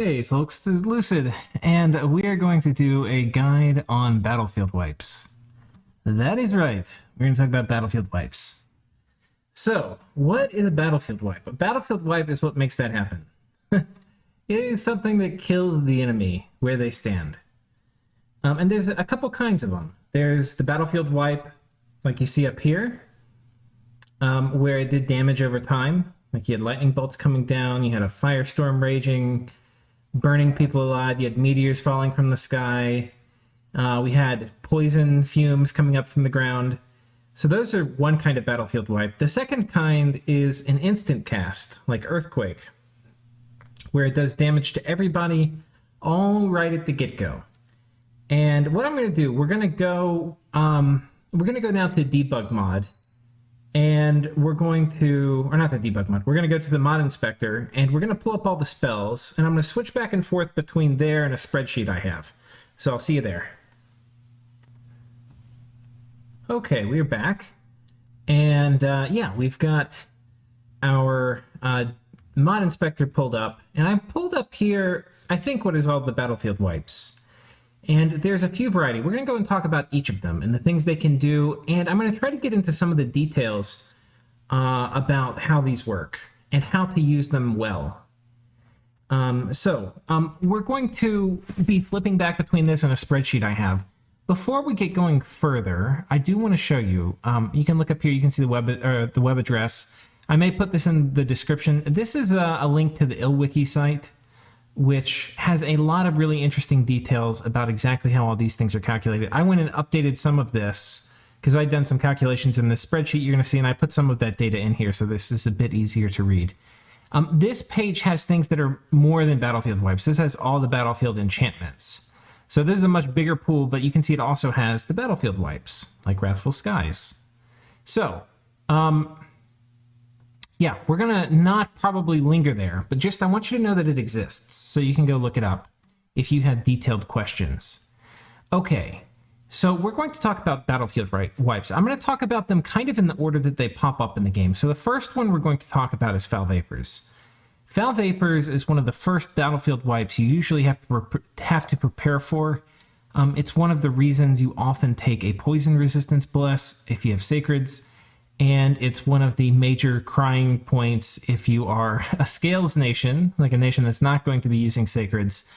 Hey folks, this is Lucid, and we are going to do a guide on battlefield wipes. That is right, we're going to talk about battlefield wipes. So, what is a battlefield wipe? A battlefield wipe is what makes that happen. It is something that kills the enemy where they stand. And there's a couple kinds of them. There's the battlefield wipe, like you see up here, where it did damage over time. Like you had lightning bolts coming down, you had a firestorm raging, burning people alive. You had meteors falling from the sky. We had poison fumes coming up from the ground. So those are one kind of battlefield wipe. The second kind is an instant cast, like Earthquake, where it does damage to everybody all right at the get-go. And what I'm going to do, we're going to go now to debug mod. And we're going to, or not the debug mod, we're going to go to the mod inspector and we're going to pull up all the spells, and I'm going to switch back and forth between there and a spreadsheet I have. So I'll see you there. Okay, we're back. And yeah, we've got our mod inspector pulled up, and I pulled up here, I think, what is all the battlefield wipes. And there's a few variety. We're going to go and talk about each of them and the things they can do. And I'm going to try to get into some of the details about how these work and how to use them well. We're going to be flipping back between this and a spreadsheet I have. Before we get going further, I do want to show you. You can look up here. You can see the web address. I may put this in the description. This is a link to the IlWiki site, which has a lot of really interesting details about exactly how all these things are calculated. I went and updated some of this because I'd done some calculations in this spreadsheet you're going to see, and I put some of that data in here, so this is a bit easier to read. This page has things that are more than battlefield wipes. This has all the battlefield enchantments. So this is a much bigger pool, but you can see it also has the battlefield wipes, like Wrathful Skies. So, yeah, we're going to not probably linger there, but just I want you to know that it exists, so you can go look it up if you have detailed questions. Okay, so we're going to talk about battlefield wipes. I'm going to talk about them kind of in the order that they pop up in the game. So the first one we're going to talk about is Foul Vapors. Foul Vapors is one of the first battlefield wipes you usually have to prepare for. It's one of the reasons you often take a poison resistance bless if you have sacreds. And it's one of the major crying points if you are a Scales nation, like a nation that's not going to be using Sacreds,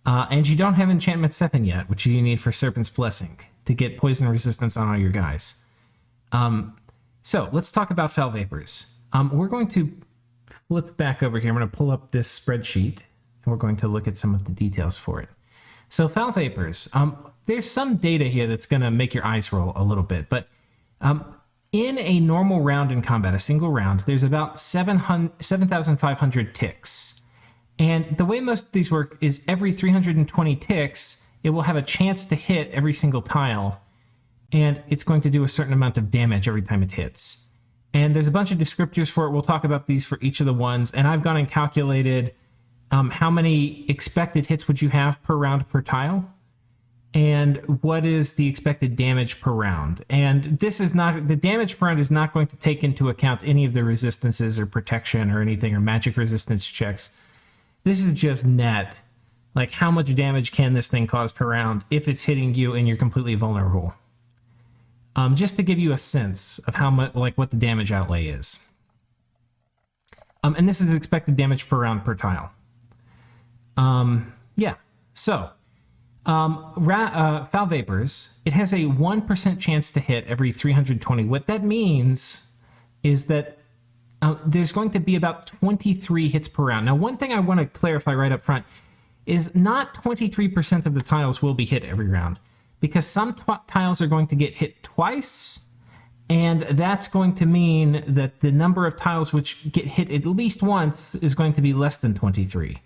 and you don't have Enchantment 7 yet, which you need for Serpent's Blessing to get poison resistance on all your guys. So let's talk about Foul Vapors. We're going to flip back over here. I'm going to pull up this spreadsheet, and we're going to look at some of the details for it. So Foul Vapors, there's some data here that's going to make your eyes roll a little bit, but in a normal round in combat, a single round, there's about 7,500 ticks. And the way most of these work is every 320 ticks, it will have a chance to hit every single tile, and it's going to do a certain amount of damage every time it hits. And there's a bunch of descriptors for it. We'll talk about these for each of the ones, and I've gone and calculated how many expected hits would you have per round per tile, and what is the expected damage per round. And this is not, the damage per round is not going to take into account any of the resistances or protection or anything, or magic resistance checks. This is just net. Like, how much damage can this thing cause per round if it's hitting you and you're completely vulnerable? Just to give you a sense of how much, like, what the damage outlay is. And this is expected damage per round per tile. Yeah, so Foul Vapors, it has a 1% chance to hit every 320. What that means is that there's going to be about 23 hits per round. Now, one thing I want to clarify right up front is not 23% of the tiles will be hit every round, because some tiles are going to get hit twice, and that's going to mean that the number of tiles which get hit at least once is going to be less than 23.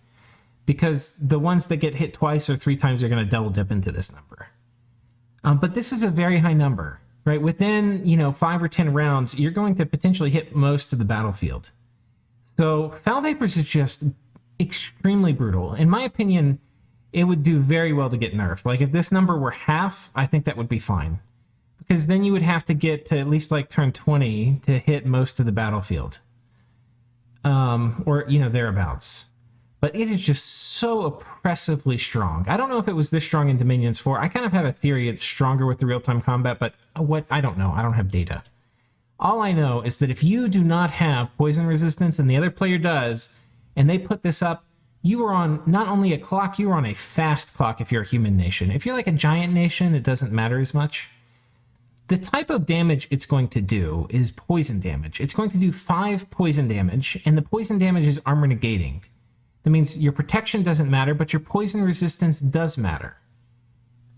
Because the ones that get hit twice or three times are going to double dip into this number. But this is a very high number, right? Within, 5 or 10 rounds, you're going to potentially hit most of the battlefield. So Foul Vapors is just extremely brutal. In my opinion, it would do very well to get nerfed. Like, if this number were half, I think that would be fine. Because then you would have to get to at least like turn 20 to hit most of the battlefield. Or, thereabouts. but it is just so oppressively strong. I don't know if it was this strong in Dominions 4. I kind of have a theory it's stronger with the real-time combat, but I don't know. I don't have data. All I know is that if you do not have poison resistance and the other player does, and they put this up, you are on not only a clock, you are on a fast clock if you're a human nation. If you're like a giant nation, it doesn't matter as much. The type of damage it's going to do is poison damage. It's going to do 5 poison damage, and the poison damage is armor negating. That means your protection doesn't matter, but your poison resistance does matter.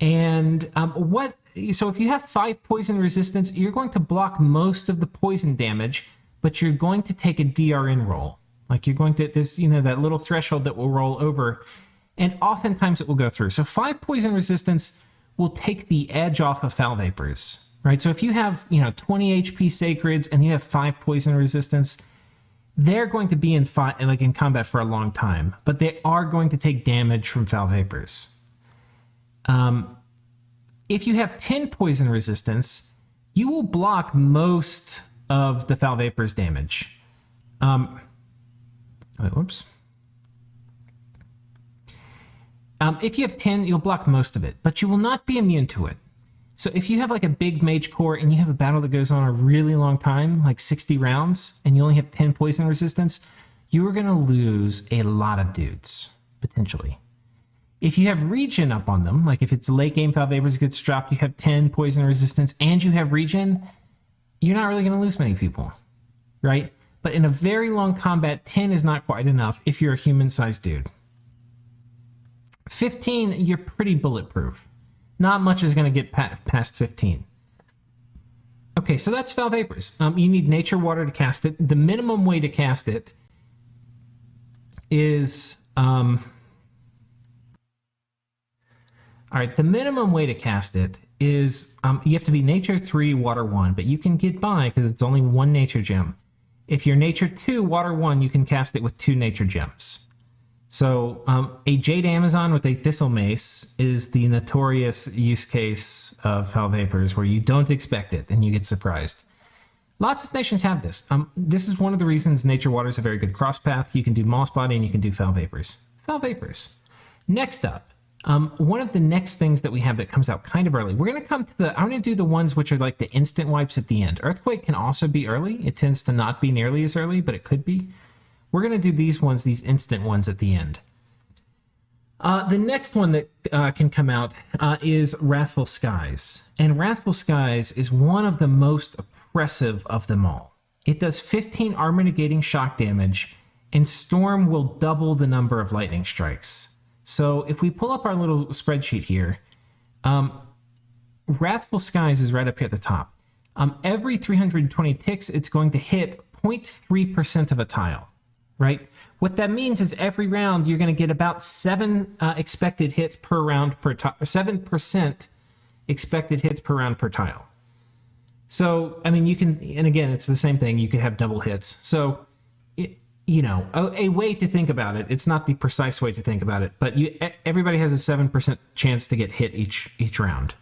And so if you have 5 poison resistance, you're going to block most of the poison damage, but you're going to take a DRN roll. Like you're going to, there's, that little threshold that will roll over, and oftentimes it will go through. So 5 poison resistance will take the edge off of foul vapors, right? So if you have, 20 HP sacreds and you have 5 poison resistance, they're going to be in combat for a long time, but they are going to take damage from foul vapors. If you have 10 poison resistance, you will block most of the foul vapors damage. If you have 10, you'll block most of it, but you will not be immune to it. So if you have like a big mage core and you have a battle that goes on a really long time, like 60 rounds, and you only have 10 poison resistance, you are going to lose a lot of dudes, potentially. If you have regen up on them, like if it's late game foul vapors gets dropped, you have 10 poison resistance, and you have regen, you're not really going to lose many people, right? But in a very long combat, 10 is not quite enough if you're a human-sized dude. 15, you're pretty bulletproof. Not much is going to get past 15. Okay, so that's foul vapors. You need nature water to cast it. The minimum way to cast it is... all right, the minimum way to cast it is you have to be nature 3, water 1, but you can get by because it's only 1 nature gem. If you're nature 2, water 1, you can cast it with 2 nature gems. So a Jade Amazon with a Thistle Mace is the notorious use case of foul vapors where you don't expect it and you get surprised. Lots of nations have this. This is one of the reasons nature water is a very good cross path. You can do moss body and you can do foul vapors. Foul vapors. Next up, one of the next things that we have that comes out kind of early, we're going to come to I'm going to do the ones which are like the instant wipes at the end. Earthquake can also be early. It tends to not be nearly as early, but it could be. We're going to do these ones, these instant ones at the end. The next one that can come out is Wrathful Skies. And Wrathful Skies is one of the most oppressive of them all. It does 15 armor negating shock damage, and Storm will double the number of lightning strikes. So if we pull up our little spreadsheet here, Wrathful Skies is right up here at the top. Every 320 ticks, it's going to hit 0.3% of a tile. Right? What that means is every round you're going to get about 7 expected hits per round per tile, 7% expected hits per round per tile. So, I mean, you can, and again, it's the same thing. You could have double hits. So, a way to think about it. It's not the precise way to think about it, but everybody has a 7% chance to get hit each round.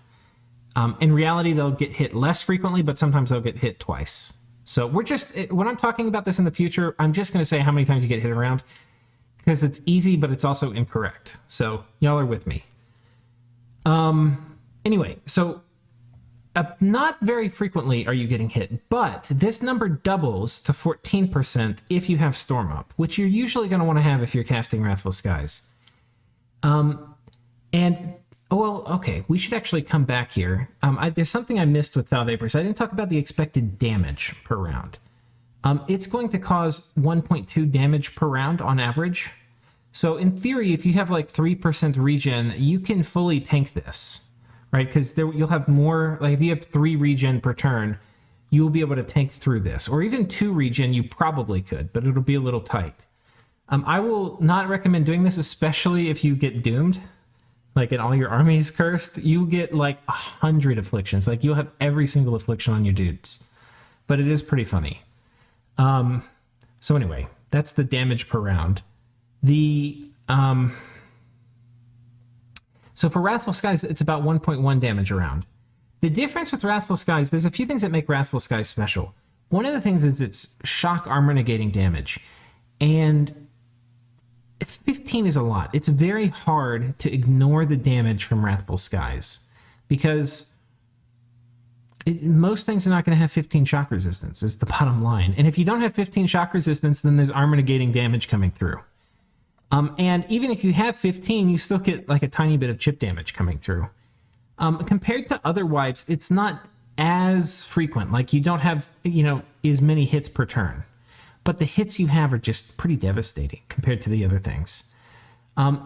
In reality, they'll get hit less frequently, but sometimes they'll get hit twice. So when I'm talking about this in the future, I'm just going to say how many times you get hit around because it's easy, but it's also incorrect. So y'all are with me. Anyway, so not very frequently are you getting hit, but this number doubles to 14% if you have Storm up, which you're usually going to want to have if you're casting Wrathful Skies. Okay, we should actually come back here. There's something I missed with Foul Vapors. I didn't talk about the expected damage per round. It's going to cause 1.2 damage per round on average. So in theory, if you have like 3% regen, you can fully tank this, right? Because you'll have more, like if you have 3 regen per turn, you'll be able to tank through this. Or even 2 regen, you probably could, but it'll be a little tight. I will not recommend doing this, especially if you get doomed. Like, and all your army is cursed, you get like 100 afflictions. Like, you'll have every single affliction on your dudes. But it is pretty funny. So anyway, that's the damage per round. So for Wrathful Skies, it's about 1.1 damage a round. The difference with Wrathful Skies, there's a few things that make Wrathful Skies special. One of the things is it's shock armor negating damage. And 15 is a lot. It's very hard to ignore the damage from Wrathful Skies because most things are not going to have 15 shock resistance, is the bottom line. And if you don't have 15 shock resistance, then there's armor negating damage coming through. And even if you have 15, you still get like a tiny bit of chip damage coming through. Compared to other wipes, it's not as frequent. Like, you don't have, as many hits per turn. But the hits you have are just pretty devastating compared to the other things.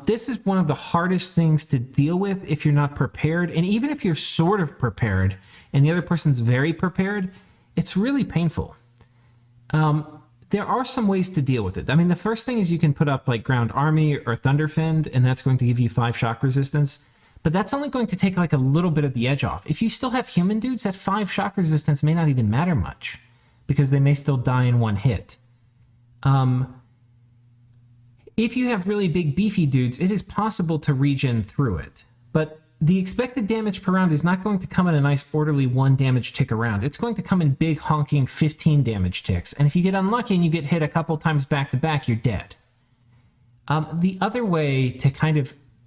This is one of the hardest things to deal with if you're not prepared. And even if you're sort of prepared and the other person's very prepared, it's really painful. There are some ways to deal with it. I mean, the first thing is you can put up like Ground Army or Thunderfend, and that's going to give you 5 shock resistance. But that's only going to take like a little bit of the edge off. If you still have human dudes, that 5 shock resistance may not even matter much because they may still die in one hit. If you have really big beefy dudes, it is possible to regen through it. But the expected damage per round is not going to come in a nice orderly 1 damage tick a round. It's going to come in big honking 15 damage ticks. And if you get unlucky and you get hit a couple times back to back, you're dead. The other way to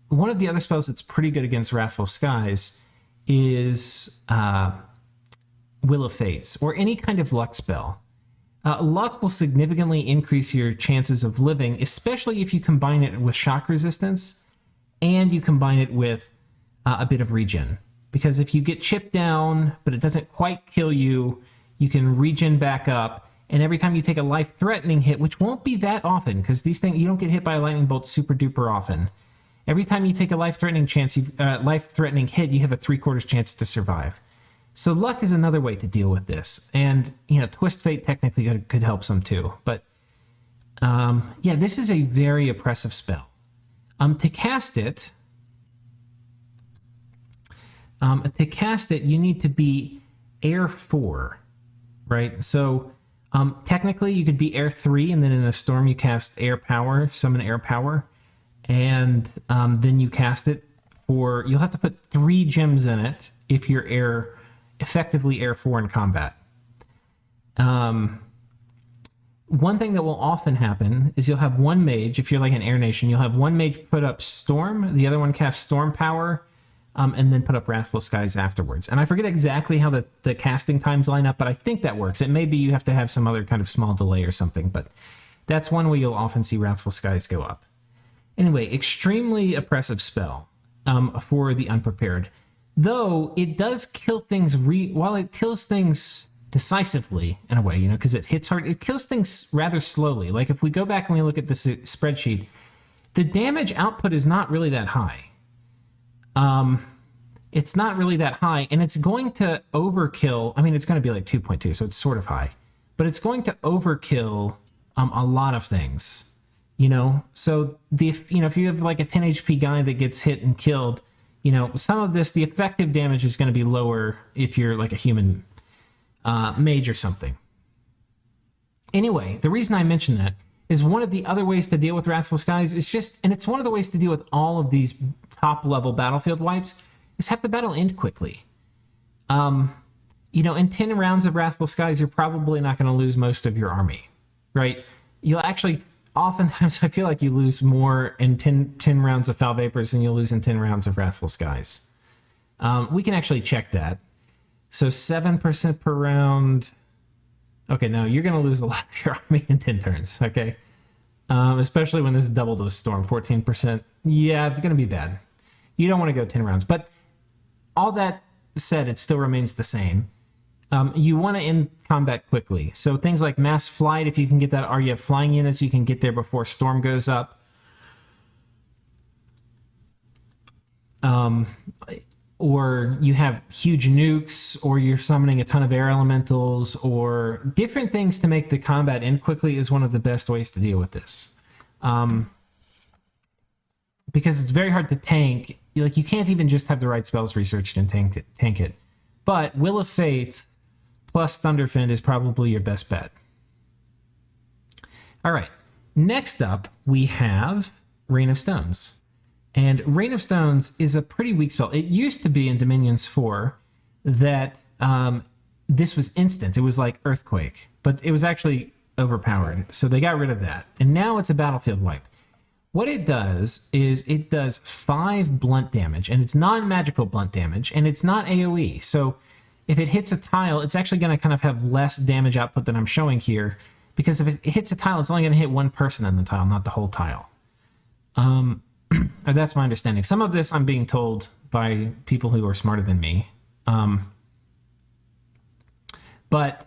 one of the other spells that's pretty good against Wrathful Skies is Will of Fates, or any kind of luck spell. Luck will significantly increase your chances of living, especially if you combine it with shock resistance and you combine it with a bit of regen. Because if you get chipped down, but it doesn't quite kill you, you can regen back up. And every time you take a life-threatening hit, which won't be that often, because these things, you don't get hit by a lightning bolt super duper often. Every time you take a life-threatening hit, you have a 3/4 chance to survive. So luck is another way to deal with this. And, Twist Fate technically could help some too. But, this is a very oppressive spell. To cast it, you need to be Air 4, right? So, technically, you could be Air 3, and then in a storm you cast Air Power, summon Air Power, and then you cast it you'll have to put 3 gems in it if you're effectively Air 4 in combat. One thing that will often happen is you'll have one mage, if you're like an Air Nation, you'll have one mage put up Storm, the other one cast Storm Power, and then put up Wrathful Skies afterwards. And I forget exactly how the casting times line up, but I think that works. It may be you have to have some other kind of small delay or something, but that's one way you'll often see Wrathful Skies go up. Anyway, extremely oppressive spell for the unprepared. Though it does kill things, while it kills things decisively in a way, because it hits hard, it kills things rather slowly. Like if we go back and we look at this spreadsheet, the damage output is not really that high. It's not really that high, and it's going to overkill. I mean, it's going to be like 2.2, so it's sort of high, but it's going to overkill a lot of things. So if you have like a 10 HP guy that gets hit and killed, some of this, the effective damage is going to be lower if you're like a human mage or something. Anyway, the reason I mention that is one of the other ways to deal with Wrathful Skies is and it's one of the ways to deal with all of these top level battlefield wipes, is have the battle end quickly. In 10 rounds of Wrathful Skies, you're probably not going to lose most of your army, right? You'll actually, oftentimes I feel like you lose more in 10 rounds of Foul Vapors than you'll lose in 10 rounds of Wrathful Skies. We can actually check that. So 7% per round. Okay, now you're going to lose a lot of your army in 10 turns, okay? Especially when this is double dose Storm, 14%. Yeah, it's going to be bad. You don't want to go 10 rounds. But all that said, it still remains the same. You want to end combat quickly. So things like mass flight, if you can get that, or you have flying units, you can get there before Storm goes up. Or you have huge nukes, or you're summoning a ton of air elementals, or different things to make the combat end quickly is one of the best ways to deal with this. Because it's very hard to tank. You can't even just have the right spells researched and tank it. But Will of Fates plus Thunderfend is probably your best bet. All right. Next up, we have Rain of Stones. And Rain of Stones is a pretty weak spell. It used to be in Dominions 4 that this was instant. It was like Earthquake, but it was actually overpowered. So they got rid of that. And now it's a battlefield wipe. what it does is it does 5 blunt damage, and it's non-magical blunt damage, and it's not AoE. So if it hits a tile, it's actually going to kind of have less damage output than I'm showing here, because if it hits a tile, it's only going to hit one person on the tile, not the whole tile. That's my understanding. Some of this I'm being told by people who are smarter than me. But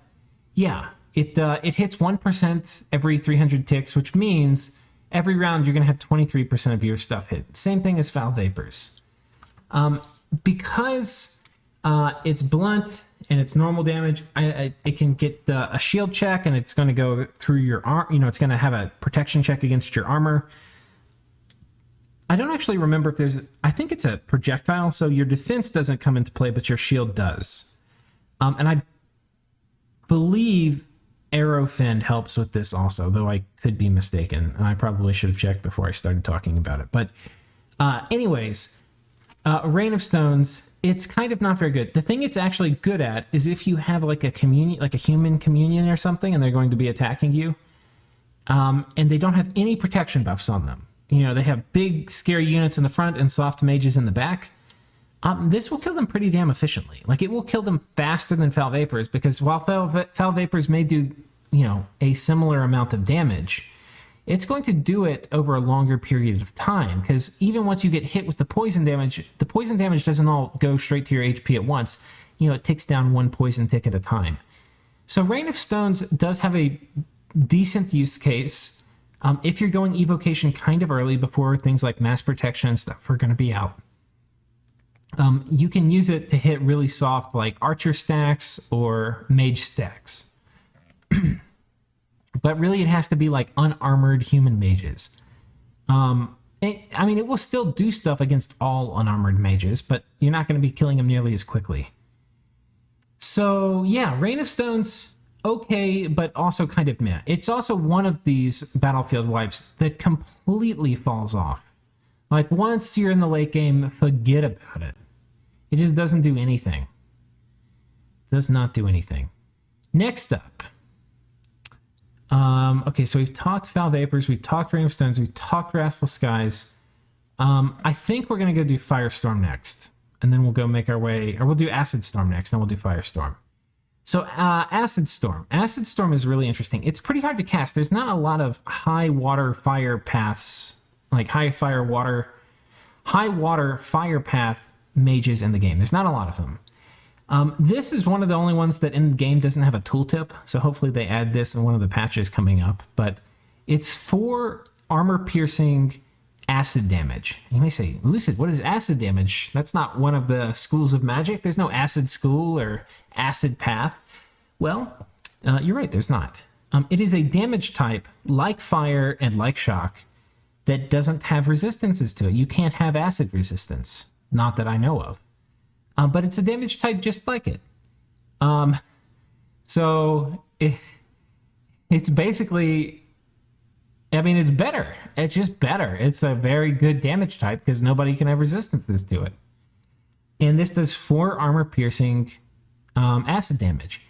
yeah, it hits 1% every 300 ticks, which means every round you're going to have 23% of your stuff hit. Same thing as Foul Vapors. Because it's blunt and it's normal damage, it can get a shield check, and it's going to go through your arm. You know, it's going to have a protection check against your armor. I don't actually remember if there's... I think it's a projectile, so your defense doesn't come into play, but your shield does. And I believe Arrowfend helps with this also, though I could be mistaken, and I probably should have checked before I started talking about it. But anyways, Rain of Stones, it's kind of not very good. The thing it's actually good at is if you have like a communion, like a human communion or something, and they're going to be attacking you, and they don't have any protection buffs on them. You know, they have big, scary units in the front and soft mages in the back. This will kill them pretty damn efficiently. Like, it will kill them faster than Foul Vapors, because while Foul Vapors may do, you know, a similar amount of damage, it's going to do it over a longer period of time, because even once you get hit with the poison damage doesn't all go straight to your HP at once. You know, it ticks down one poison tick at a time. So Rain of Stones does have a decent use case. If you're going evocation kind of early before things like mass protection and stuff are going to be out, you can use it to hit really soft like archer stacks or mage stacks. But really it has to be like unarmored human mages. I mean, it will still do stuff against all unarmored mages, but you're not going to be killing them nearly as quickly. So yeah, Rain of Stones, okay, but also kind of meh. It's also one of these battlefield wipes that completely falls off. Like, once you're in the late game, forget about it. It just doesn't do anything. Does not do anything. Next up. Okay, so we've talked Foul Vapors, we've talked Rain of Stones, we've talked Wrathful Skies. I think we're going to go do Firestorm next. And then we'll go make our way... Or we'll do Acid Storm next, then we'll do Firestorm. So, Acid Storm. Acid Storm is really interesting. It's pretty hard to cast. There's not a lot of high water fire paths, like high water fire path mages in the game. There's not a lot of them. This is one of the only ones that in the game doesn't have a tooltip, so hopefully they add this in one of the patches coming up. But it's 4 armor-piercing acid damage. You may say, Lucid, what is acid damage? That's not one of the schools of magic. There's no acid school or acid path. Well, you're right, there's not. It is a damage type, like fire and like shock, that doesn't have resistances to it. You can't have acid resistance. Not that I know of. But it's a damage type just like it. So it's basically... I mean, it's better. It's just better. It's a very good damage type because nobody can have resistances to it. And this does 4 armor-piercing acid damage.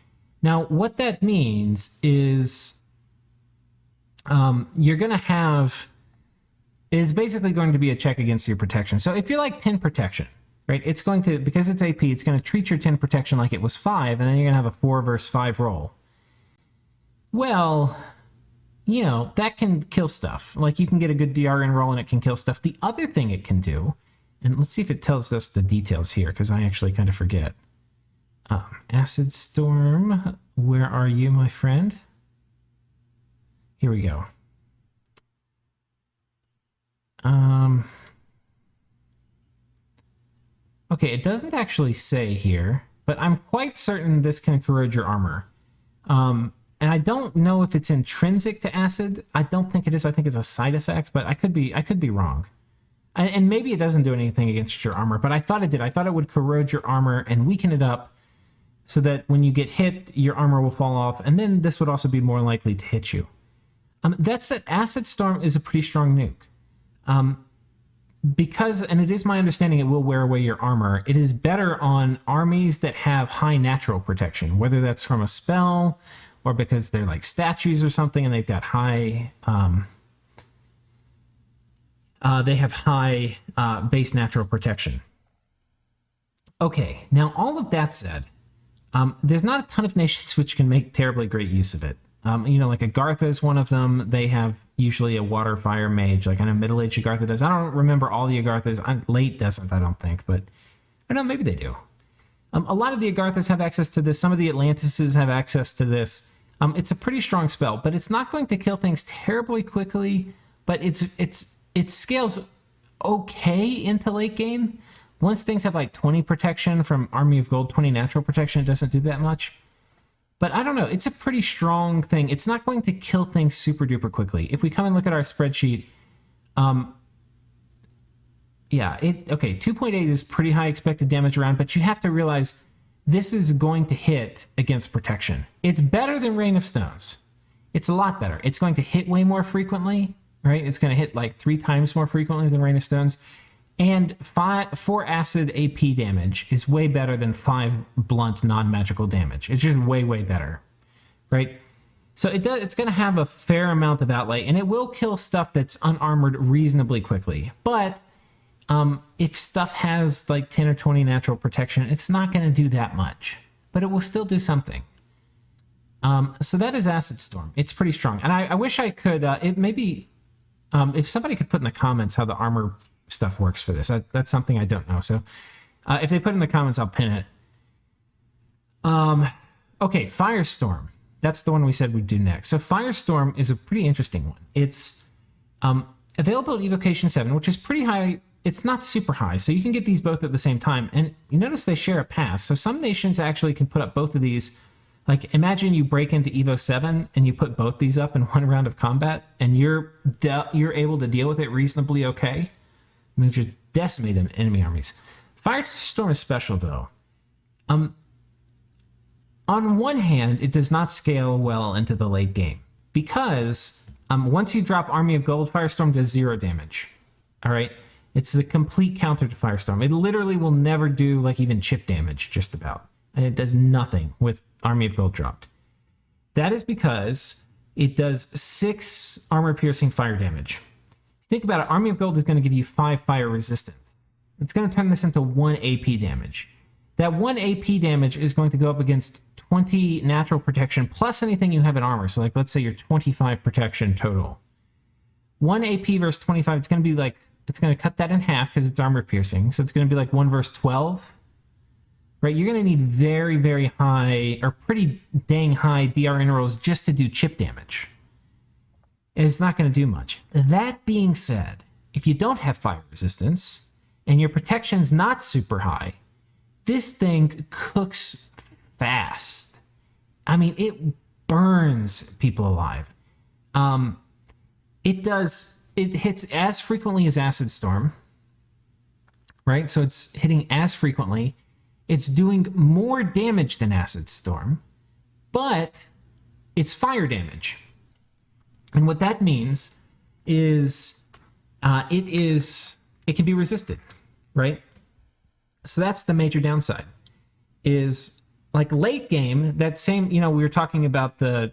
Now, what that means is you're going to have... It's basically going to be a check against your protection. So if you're like 10 protection, right, it's going to... Because it's AP, it's going to treat your 10 protection like it was 5, and then you're going to have a 4 versus 5 roll. Well... You know, that can kill stuff. Like, you can get a good DRN roll and it can kill stuff. The other thing it can do, and let's see if it tells us the details here, because I actually kind of forget. Acid Storm, where are you, my friend? Here we go. Okay, it doesn't actually say here, but I'm quite certain this can corrode your armor. And I don't know if it's intrinsic to acid. I don't think it is. I think it's a side effect, but I could be wrong. And maybe it doesn't do anything against your armor, but I thought it did. I thought it would corrode your armor and weaken it up so that when you get hit, your armor will fall off, and then this would also be more likely to hit you. That said, Acid Storm is a pretty strong nuke. Because, and it is my understanding it will wear away your armor, it is better on armies that have high natural protection, whether that's from a spell... or because they're like statues or something and they've got high they have high base natural protection. Okay, now all of that said, there's not a ton of nations which can make terribly great use of it. Like Agartha is one of them. They have usually a water fire mage. Like I know Middle Age Agartha does. I don't remember all the Agarthas. Late doesn't, I don't think, but I don't know, maybe they do. A lot of the Agarthas have access to this. Some of the Atlantises have access to this. It's a pretty strong spell, but it's not going to kill things terribly quickly. But it scales okay into late game. Once things have like 20 protection from Army of Gold, 20 natural protection, it doesn't do that much. But I don't know. It's a pretty strong thing. It's not going to kill things super duper quickly. If we come and look at our spreadsheet, yeah, 2.8 is pretty high expected damage around, but you have to realize this is going to hit against protection. It's better than Rain of Stones. It's a lot better. It's going to hit way more frequently, right? It's going to hit like 3 times more frequently than Rain of Stones. And 4 acid AP damage is way better than 5 blunt non-magical damage. It's just way, way better, right? So it's going to have a fair amount of outlay, and it will kill stuff that's unarmored reasonably quickly. But if stuff has like 10 or 20 natural protection, it's not going to do that much, but it will still do something. So that is Acid Storm. It's pretty strong. And I wish I could, if somebody could put in the comments how the armor stuff works for this. That's something I don't know. So if they put in the comments, I'll pin it. Okay, Firestorm. That's the one we said we'd do next. So Firestorm is a pretty interesting one. It's available at Evocation 7, which is pretty high. It's not super high, so you can get these both at the same time. And you notice they share a path. So some nations actually can put up both of these. Like, imagine you break into Evo 7 and you put both these up in one round of combat, and you're able to deal with it reasonably okay. I mean, just decimate enemy armies. Firestorm is special, though. On one hand, it does not scale well into the late game because once you drop Army of Gold, Firestorm does 0 damage. All right? It's the complete counter to Firestorm. It literally will never do, like, even chip damage, just about. And it does nothing with Army of Gold dropped. That is because it does 6 armor-piercing fire damage. Think about it, Army of Gold is going to give you 5 fire resistance. It's going to turn this into 1 AP damage. That 1 AP damage is going to go up against 20 natural protection plus anything you have in armor. So like, let's say you're 25 protection total. 1 AP versus 25, it's going to be like, it's going to cut that in half because it's armor piercing. So it's going to be like 1 versus 12. Right? You're going to need very, very high or pretty dang high DR intervals just to do chip damage. It's not going to do much. That being said, if you don't have fire resistance and your protection's not super high, this thing cooks fast. I mean, it burns people alive. It hits as frequently as Acid Storm, right? So it's hitting as frequently. It's doing more damage than Acid Storm, but it's fire damage. And what that means is it can be resisted, right? So that's the major downside. Is like late game, that same, we were talking about the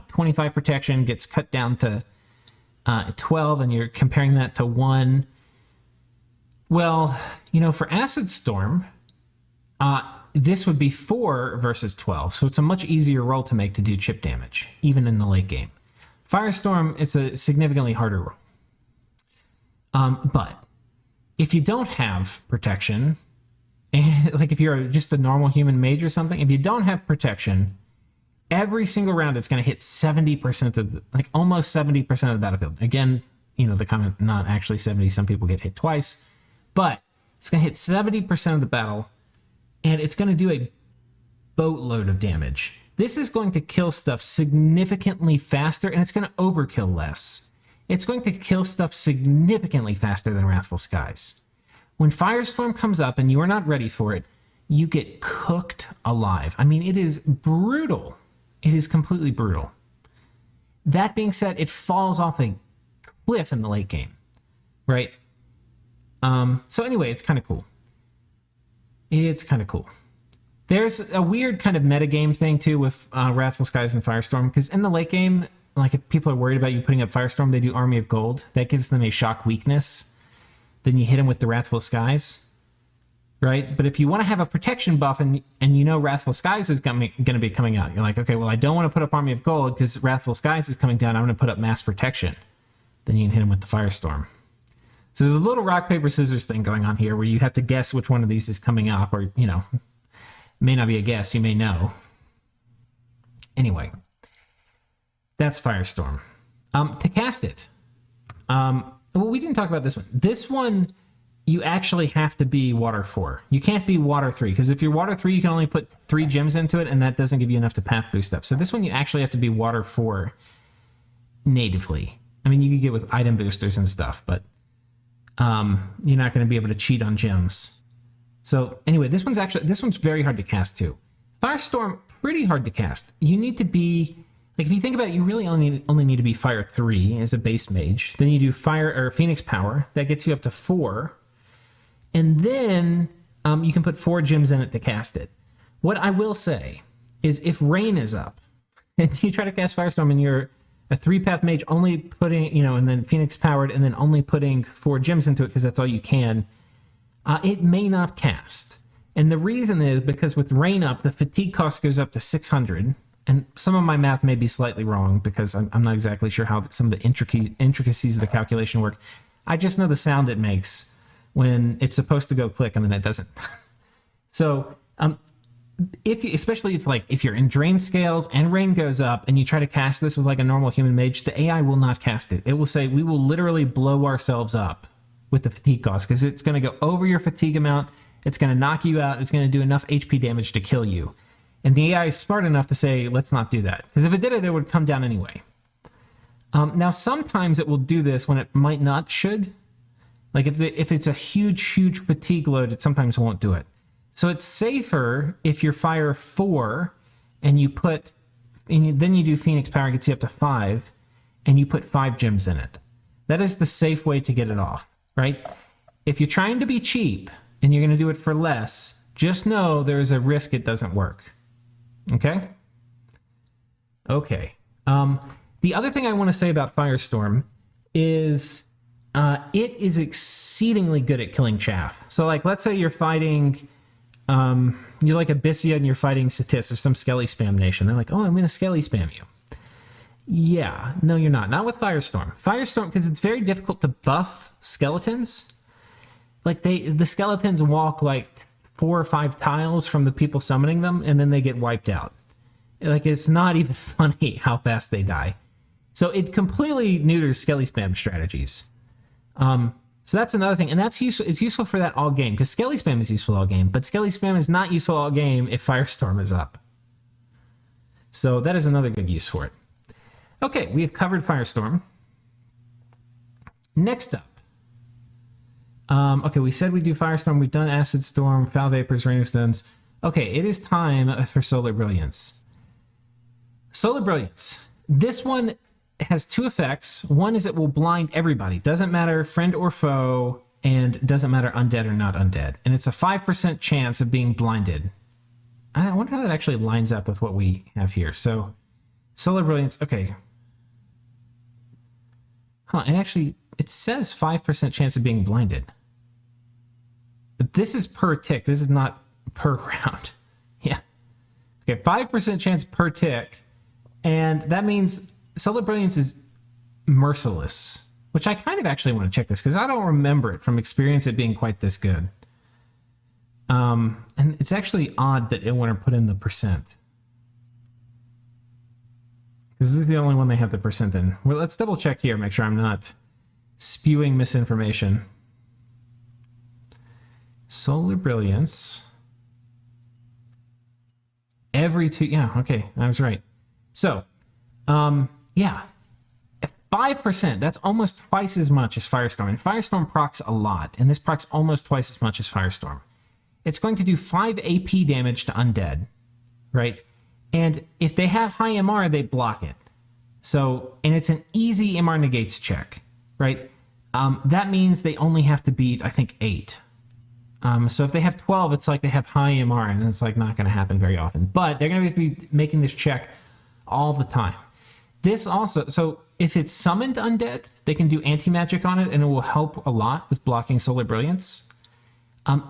25 protection gets cut down to 12, and you're comparing that to 1. Well, for Acid Storm, this would be 4 versus 12, so it's a much easier roll to make to do chip damage, even in the late game. Firestorm, it's a significantly harder roll. But if you don't have protection, like if you're just a normal human mage or something, if you don't have protection, every single round it's going to hit 70% of almost 70% of the battlefield. Again, the comment, not actually 70, some people get hit twice, but it's going to hit 70% of the battle, and it's going to do a boatload of damage. This is going to kill stuff significantly faster, and it's going to overkill less. It's going to kill stuff significantly faster than Wrathful Skies. When Firestorm comes up and you are not ready for it, you get cooked alive. I mean, it is brutal. It is completely brutal. That being said, it falls off a cliff in the late game, right? So anyway, it's kind of cool. It's kind of cool. There's a weird kind of metagame thing, too, with Wrathful Skies and Firestorm, because in the late game, like if people are worried about you putting up Firestorm, they do Army of Gold. That gives them a shock weakness. Then you hit them with the Wrathful Skies, right? But if you want to have a protection buff and you know Wrathful Skies is going to be coming out, you're like, okay, well, I don't want to put up Army of Gold because Wrathful Skies is coming down. I'm going to put up Mass Protection. Then you can hit them with the Firestorm. So there's a little rock, paper, scissors thing going on here where you have to guess which one of these is coming up, or, you know, may not be a guess, you may know. Anyway, that's Firestorm. To cast it, well, we didn't talk about this one. This one, you actually have to be Water 4. You can't be Water 3, because if you're Water 3, you can only put 3 gems into it, and that doesn't give you enough to path boost up. So this one, you actually have to be Water 4 natively. I mean, you could get with item boosters and stuff, but you're not going to be able to cheat on gems. So anyway, this one's very hard to cast too. Firestorm, pretty hard to cast. You need to be, like, if you think about it, you really only need to be Fire 3 as a base mage. Then you do Fire or Phoenix Power. That gets you up to 4. And then you can put 4 gems in it to cast it. What I will say is if Rain is up and you try to cast Firestorm and you're a 3-path mage only putting, you know, and then Phoenix Powered and then only putting 4 gems into it because that's all you can, it may not cast. And the reason is because with Rain up, the fatigue cost goes up to 600. And some of my math may be slightly wrong because I'm not exactly sure how some of the intricacies of the calculation work. I just know the sound it makes when it's supposed to go click and then it doesn't. So especially if you're in Drain Scales and Rain goes up and you try to cast this with like a normal human mage, the AI will not cast it. It will say, we will literally blow ourselves up with the fatigue cost because it's going to go over your fatigue amount. It's going to knock you out. It's going to do enough HP damage to kill you. And the AI is smart enough to say, let's not do that. Because if it did it, it would come down anyway. Now, sometimes it will do this when it might not should. Like if it's a huge fatigue load, it sometimes won't do it. So it's safer if you're Fire 4 and then you do Phoenix Power, gets you up to 5, and you put 5 gems in it. That is the safe way to get it off, right? If you're trying to be cheap and you're going to do it for less, just know there's a risk it doesn't work. Okay? Okay. The other thing I want to say about Firestorm is it is exceedingly good at killing chaff. So, like, let's say you're fighting, you're like Abyssia and you're fighting Satis or some Skelly spam nation. They're like, oh, I'm going to Skelly spam you. Yeah, no, you're not. Not with Firestorm. Firestorm, because it's very difficult to buff skeletons. Like, the skeletons walk like 4 or 5 tiles from the people summoning them, and then they get wiped out. Like, it's not even funny how fast they die. So it completely neuters Skelly spam strategies. So that's another thing, and that's useful. It's useful for that all game, because Skelly spam is useful all game, but Skelly spam is not useful all game if Firestorm is up. So that is another good use for it. Okay, we have covered Firestorm. Next up. Okay, we said we'd do Firestorm. We've done Acid Storm, Foul Vapors, Rain of Stones. Okay, it is time for Solar Brilliance. Solar Brilliance. This one has 2 effects. One is it will blind everybody. Doesn't matter friend or foe, and doesn't matter undead or not undead. And it's a 5% chance of being blinded. I wonder how that actually lines up with what we have here. So, Solar Brilliance, okay. Huh, and actually, it says 5% chance of being blinded. But this is per tick. This is not per round. Yeah. Okay, 5% chance per tick. And that means Solar Brilliance is merciless, which I kind of actually want to check this because I don't remember it from experience it being quite this good. And it's actually odd that it want to put in the percent. Because this is the only one they have the percent in. Well, let's double check here, make sure I'm not spewing misinformation. Solar Brilliance. Every 2, yeah, okay, I was right. So, yeah, 5%, that's almost twice as much as Firestorm. And Firestorm procs a lot, and this procs almost twice as much as Firestorm. It's going to do 5 AP damage to undead, right? And if they have high MR, they block it. So, and it's an easy MR negates check, right? That means they only have to beat, I think, 8. So if they have 12, it's like they have high MR, and it's like not going to happen very often. But they're going to be making this check all the time. This also, so if it's summoned undead, they can do anti-magic on it, and it will help a lot with blocking Solar Brilliance.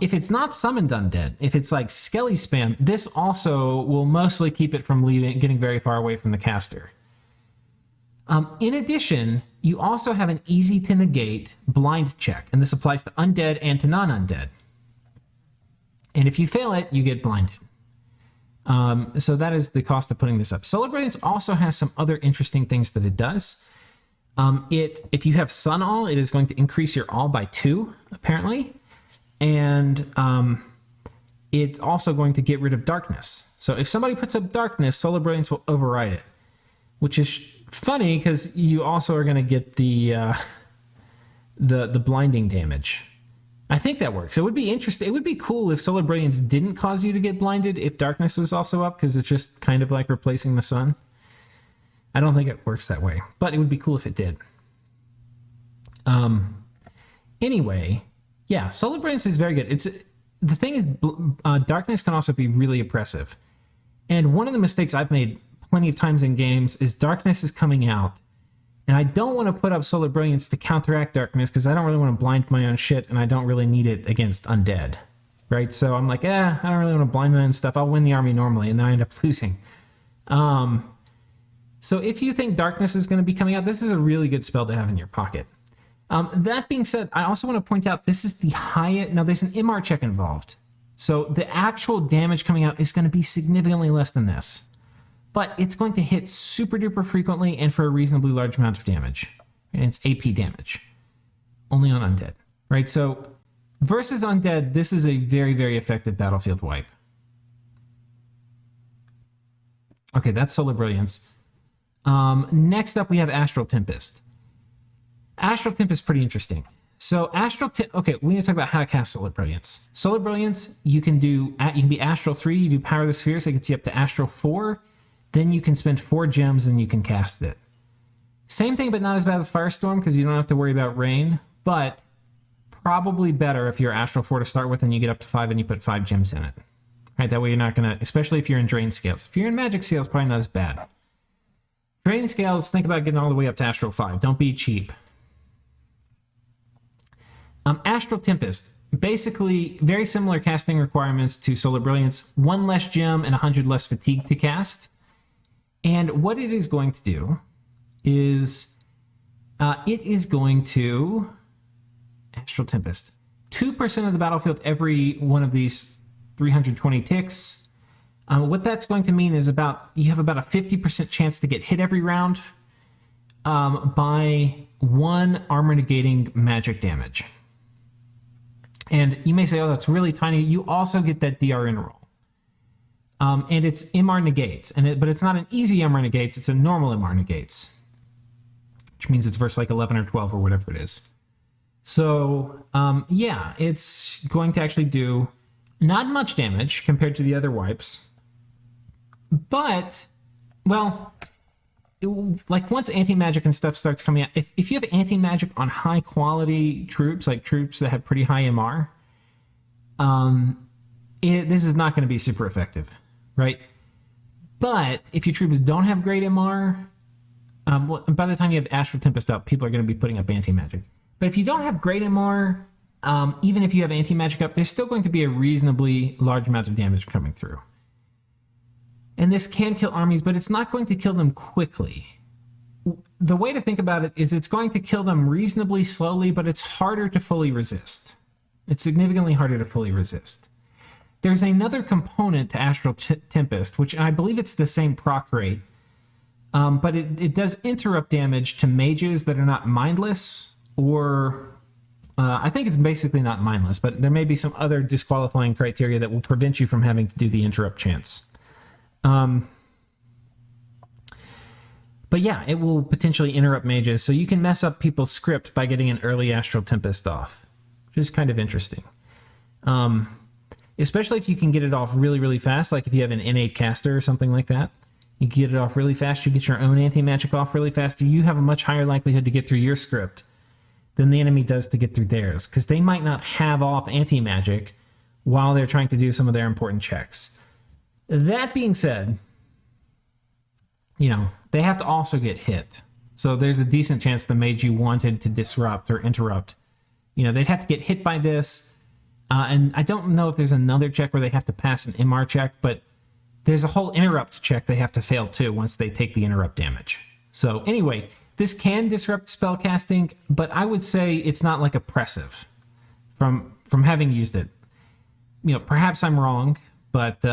If it's not summoned undead, if it's like Skelly spam, this also will mostly keep it from getting very far away from the caster. In addition, you also have an easy to negate blind check, and this applies to undead and to non-undead. And if you fail it, you get blinded. So that is the cost of putting this up. Solar Brilliance also has some other interesting things that it does. If you have Sun All, it is going to increase your all by 2, apparently. And it's also going to get rid of darkness. So if somebody puts up darkness, Solar Brilliance will override it, which is funny because you also are going to get the blinding damage. I think that works. It would be interesting. It would be cool if Solar Brilliance didn't cause you to get blinded if darkness was also up, because it's just kind of like replacing the sun. I don't think it works that way, but it would be cool if it did. Anyway, yeah, Solar Brilliance is very good. The thing is, darkness can also be really oppressive. And one of the mistakes I've made plenty of times in games is darkness is coming out, and I don't want to put up Solar Brilliance to counteract darkness because I don't really want to blind my own shit, and I don't really need it against undead, right? So I'm like, I don't really want to blind my own stuff. I'll win the army normally, and then I end up losing. So if you think darkness is going to be coming out, this is a really good spell to have in your pocket. That being said, I also want to point out this is the highest. Now there's an MR check involved, so the actual damage coming out is going to be significantly less than this. But it's going to hit super duper frequently and for a reasonably large amount of damage. And it's AP damage. Only on undead, right? So versus undead, this is a very, very effective battlefield wipe. Okay, that's Solar Brilliance. Next up, we have Astral Tempest. Astral Tempest is pretty interesting. So okay, we need to talk about how to cast Solar Brilliance. Solar Brilliance, you can be Astral 3, you do Power of the Sphere, so it gets you up to Astral 4. Then you can spend 4 gems and you can cast it. Same thing, but not as bad as Firestorm because you don't have to worry about rain, but probably better if you're Astral 4 to start with and you get up to 5 and you put 5 gems in it. Right, that way you're not going to, especially if you're in Drain Scales. If you're in Magic Scales, probably not as bad. Drain Scales, think about getting all the way up to Astral 5. Don't be cheap. Astral Tempest. Basically, very similar casting requirements to Solar Brilliance. 1 less gem and 100 less fatigue to cast. And what it is going to do is it is going to Astral Tempest. 2% of the battlefield every one of these 320 ticks. What that's going to mean is you have about a 50% chance to get hit every round by 1 armor negating magic damage. And you may say, oh, that's really tiny. You also get that DRN roll. And it's MR negates, but it's not an easy MR negates, it's a normal MR negates, which means it's verse like 11 or 12 or whatever it is. So, yeah, it's going to actually do not much damage compared to the other wipes, but, well, like once anti-magic and stuff starts coming out, if you have anti-magic on high quality troops, like troops that have pretty high MR, this is not going to be super effective. Right? But if your troops don't have great MR, by the time you have Astral Tempest up, people are going to be putting up anti-magic. But if you don't have great MR, even if you have anti-magic up, there's still going to be a reasonably large amount of damage coming through. And this can kill armies, but it's not going to kill them quickly. The way to think about it is it's going to kill them reasonably slowly, but it's harder to fully resist. It's significantly harder to fully resist. There's another component to Astral Tempest, which I believe it's the same proc rate, but it does interrupt damage to mages that are not mindless, or I think it's basically not mindless, but there may be some other disqualifying criteria that will prevent you from having to do the interrupt chance. But yeah, it will potentially interrupt mages, so you can mess up people's script by getting an early Astral Tempest off, which is kind of interesting. Especially if you can get it off really, really fast, like if you have an innate caster or something like that. You get it off really fast, you get your own anti-magic off really fast, you have a much higher likelihood to get through your script than the enemy does to get through theirs, because they might not have off anti-magic while they're trying to do some of their important checks. That being said, they have to also get hit. So there's a decent chance the mage you wanted to disrupt or interrupt, they'd have to get hit by this. And I don't know if there's another check where they have to pass an MR check, but there's a whole interrupt check they have to fail too once they take the interrupt damage. So anyway, this can disrupt spellcasting, but I would say it's not like oppressive from having used it. Perhaps I'm wrong, but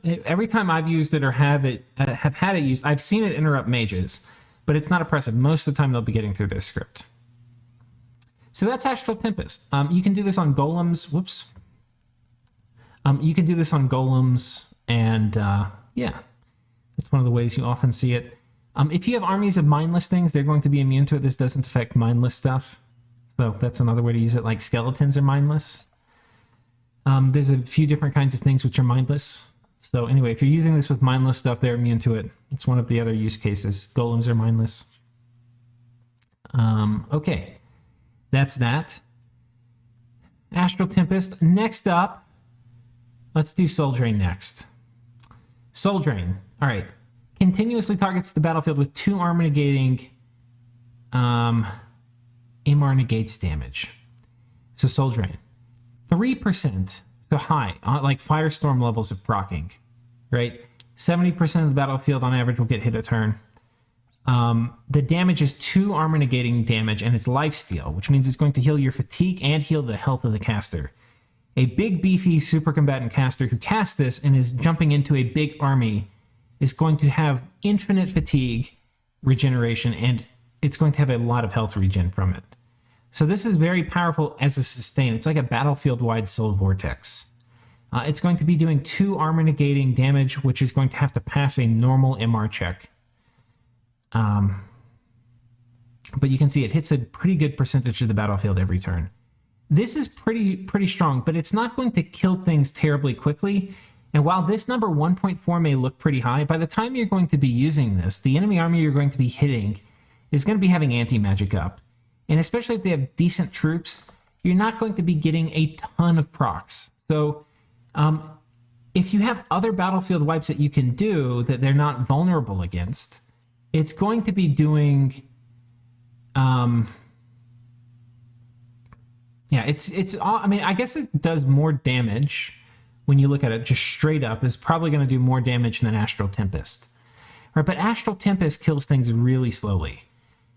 every time I've used it or have had it used, I've seen it interrupt mages, but it's not oppressive. Most of the time they'll be getting through their script. So that's Astral Tempest. You can do this on golems. Whoops. You can do this on golems, and yeah, that's one of the ways you often see it. If you have armies of mindless things, they're going to be immune to it. This doesn't affect mindless stuff. So that's another way to use it, like skeletons are mindless. There's a few different kinds of things which are mindless. So anyway, if you're using this with mindless stuff, they're immune to it. It's one of the other use cases. Golems are mindless. Okay, that's that. Astral Tempest. Next up, let's do Soul Drain next. Soul Drain. All right. Continuously targets the battlefield with 2 armor negating MR negates damage. It's a Soul Drain. 3%, so high, like Firestorm levels of proccing, right? 70% of the battlefield on average will get hit a turn. The damage is 2 armor negating damage, and it's lifesteal, which means it's going to heal your fatigue and heal the health of the caster. A big, beefy super combatant caster who casts this and is jumping into a big army is going to have infinite fatigue regeneration, and it's going to have a lot of health regen from it. So this is very powerful as a sustain. It's like a battlefield-wide soul vortex. It's going to be doing 2 armor negating damage, which is going to have to pass a normal MR check. But you can see it hits a pretty good percentage of the battlefield every turn. This is pretty strong, but it's not going to kill things terribly quickly. And while this number 1.4 may look pretty high, by the time you're going to be using this, the enemy army you're going to be hitting is going to be having anti-magic up. And especially if they have decent troops, you're not going to be getting a ton of procs. So if you have other battlefield wipes that you can do that they're not vulnerable against, it's going to be doing... I guess it does more damage when you look at it just straight up. Is probably going to do more damage than Astral Tempest. Right, but Astral Tempest kills things really slowly.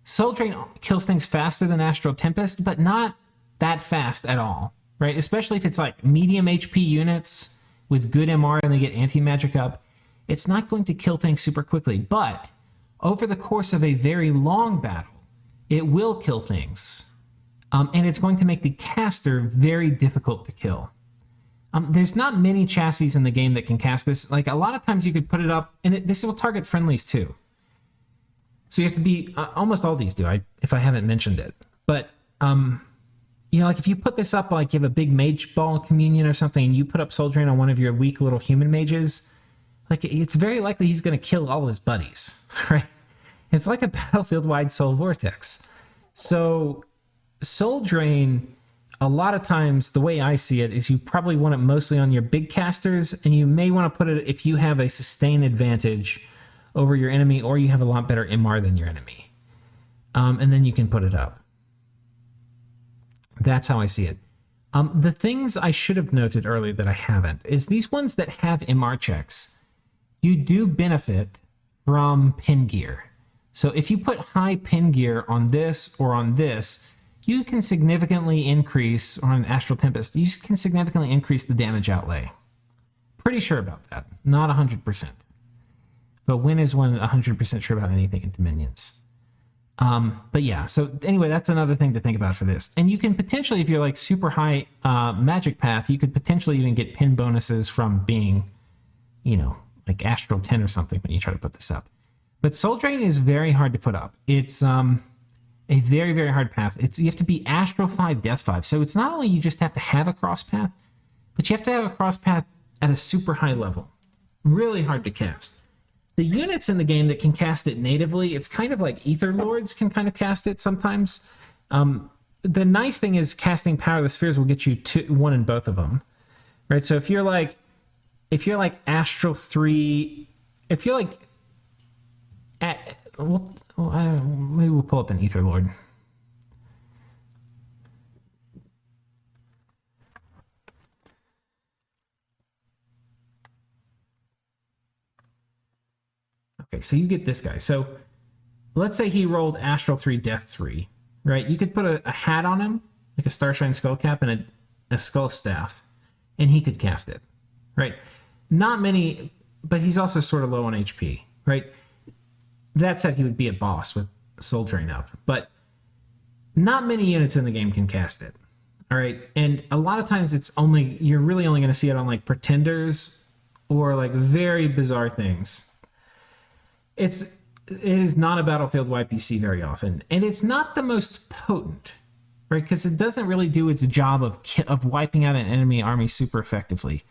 Soul Drain kills things faster than Astral Tempest, but not that fast at all, right? Especially if it's like medium HP units with good MR and they get anti-magic up. It's not going to kill things super quickly, but over the course of a very long battle, it will kill things. And it's going to make the caster very difficult to kill. There's not many chassis in the game that can cast this. Like, a lot of times you could put it up, and this will target friendlies too. So you have to be, almost all these do, if I haven't mentioned it. But, like if you put this up, like you have a big mage ball communion or something, and you put up Soul Drain on one of your weak little human mages, like it's very likely he's going to kill all his buddies, right? It's like a battlefield-wide soul vortex. So Soul Drain, a lot of times, the way I see it, is you probably want it mostly on your big casters, and you may want to put it if you have a sustain advantage over your enemy, or you have a lot better MR than your enemy. And then you can put it up. That's how I see it. The things I should have noted earlier that I haven't is these ones that have MR checks, you do benefit from pin gear. So if you put high pin gear on this or on this, you can significantly increase, or on Astral Tempest, you can significantly increase the damage outlay. Pretty sure about that. Not 100%. But when is one 100% sure about anything in Dominions? But yeah, so anyway, that's another thing to think about for this. And you can potentially, if you're like super high magic path, you could potentially even get pin bonuses from being, like Astral 10 or something when you try to put this up. But Soul Drain is very hard to put up. It's a very, very hard path. You have to be Astral 5, Death 5. So it's not only you just have to have a cross path, but you have to have a cross path at a super high level. Really hard to cast. The units in the game that can cast it natively, it's kind of like Ether Lords can kind of cast it sometimes. The nice thing is casting Power of the Spheres will get you 1 in both of them, right? So if you're like Astral 3, if you're like Maybe we'll pull up an Ether Lord. Okay, so you get this guy. So let's say he rolled Astral 3, Death 3, right? You could put a hat on him, like a Starshine Skullcap and a Skull Staff, and he could cast it, right? Not many, but he's also sort of low on HP, right? That said, he would be a boss with Soul Drain up, but not many units in the game can cast it, all right? And a lot of times you're really only going to see it on like Pretenders or like very bizarre things. It is not a battlefield wipe you see very often, and it's not the most potent, right? Because it doesn't really do its job of wiping out an enemy army super effectively.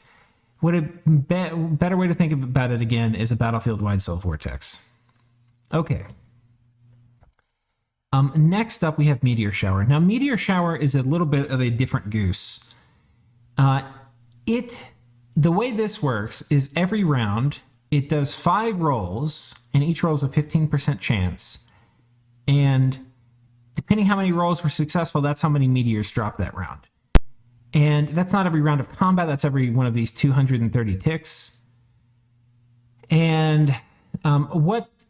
Better way to think about it again is a battlefield-wide Soul Vortex. Okay. Next up, we have Meteor Shower. Now, Meteor Shower is a little bit of a different goose. The way this works is every round, it does 5 rolls, and each roll is a 15% chance. And depending how many rolls were successful, that's how many meteors drop that round. And that's not every round of combat, that's every one of these 230 ticks. And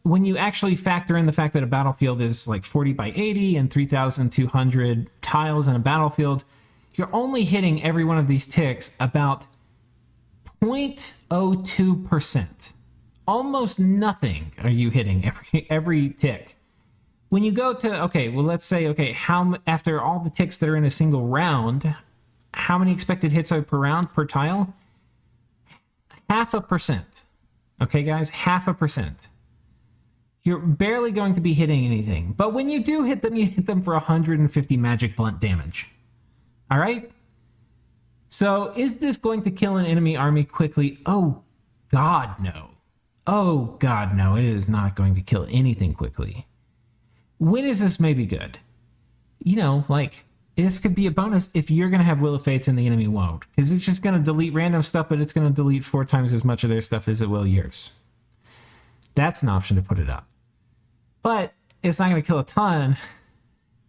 when you actually factor in the fact that a battlefield is like 40 by 80 and 3,200 tiles in a battlefield, you're only hitting every one of these ticks about 0.02%. Almost nothing are you hitting every tick. When you go to, okay, well, let's say, okay, after all the ticks that are in a single round, how many expected hits are per round per tile? 0.5%. Okay, guys, 0.5%. You're barely going to be hitting anything. But when you do hit them, you hit them for 150 magic blunt damage. All right? So is this going to kill an enemy army quickly? Oh, God, no. Oh, God, no. It is not going to kill anything quickly. When is this maybe good? You know, like, this could be a bonus if you're going to have Will of Fates and the enemy won't. Because it's just going to delete random stuff, but it's going to delete 4 times as much of their stuff as it will yours. That's an option to put it up. But it's not going to kill a ton.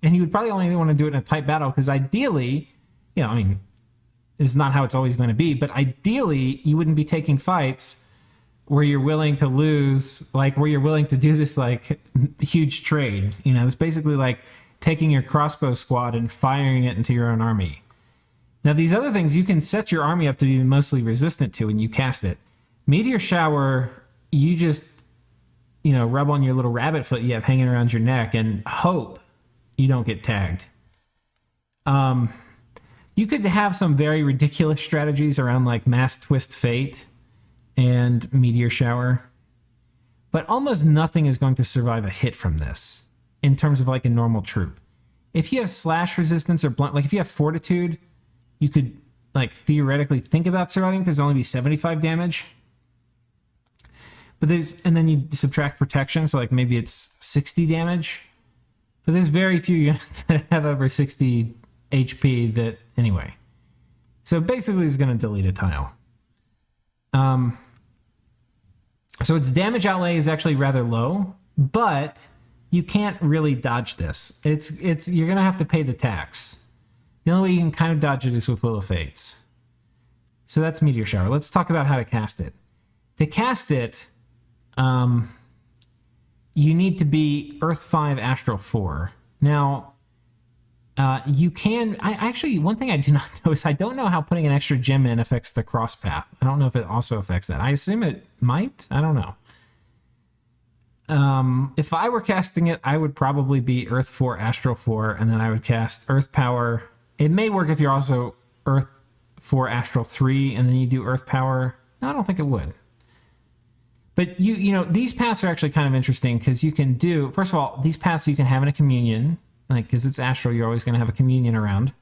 And you would probably only want to do it in a tight battle, because ideally, you know, I mean, it's not how it's always going to be, but ideally, you wouldn't be taking fights where you're willing to lose, like where you're willing to do this like huge trade. You know, it's basically like taking your crossbow squad and firing it into your own army. Now, these other things you can set your army up to be mostly resistant to when you cast it. Meteor Shower, you just, you know, rub on your little rabbit foot you have hanging around your neck and hope you don't get tagged. You could have some very ridiculous strategies around like Mass Twist Fate and Meteor Shower, but almost nothing is going to survive a hit from this in terms of like a normal troop. If you have slash resistance or blunt, like if you have fortitude, you could like theoretically think about surviving because there'll only be 75 damage. But and then you subtract protection, so like maybe it's 60 damage. But there's very few units that have over 60 HP that, anyway. So basically it's going to delete a tile. So its damage outlay is actually rather low, but you can't really dodge this. You're going to have to pay the tax. The only way you can kind of dodge it is with Will of Fates. So that's Meteor Shower. Let's talk about how to cast it. To cast it, you need to be Earth 5, Astral 4. Now, you can... actually, one thing I do not know is I don't know how putting an extra gem in affects the cross path. I don't know if it also affects that. I assume it might. I don't know. If I were casting it, I would probably be Earth 4, Astral 4, and then I would cast Earth Power. It may work if you're also Earth 4, Astral 3, and then you do Earth Power. No, I don't think it would. But you know, these paths are actually kind of interesting because you can do, first of all, these paths you can have in a communion, like because it's Astral, you're always going to have a communion around.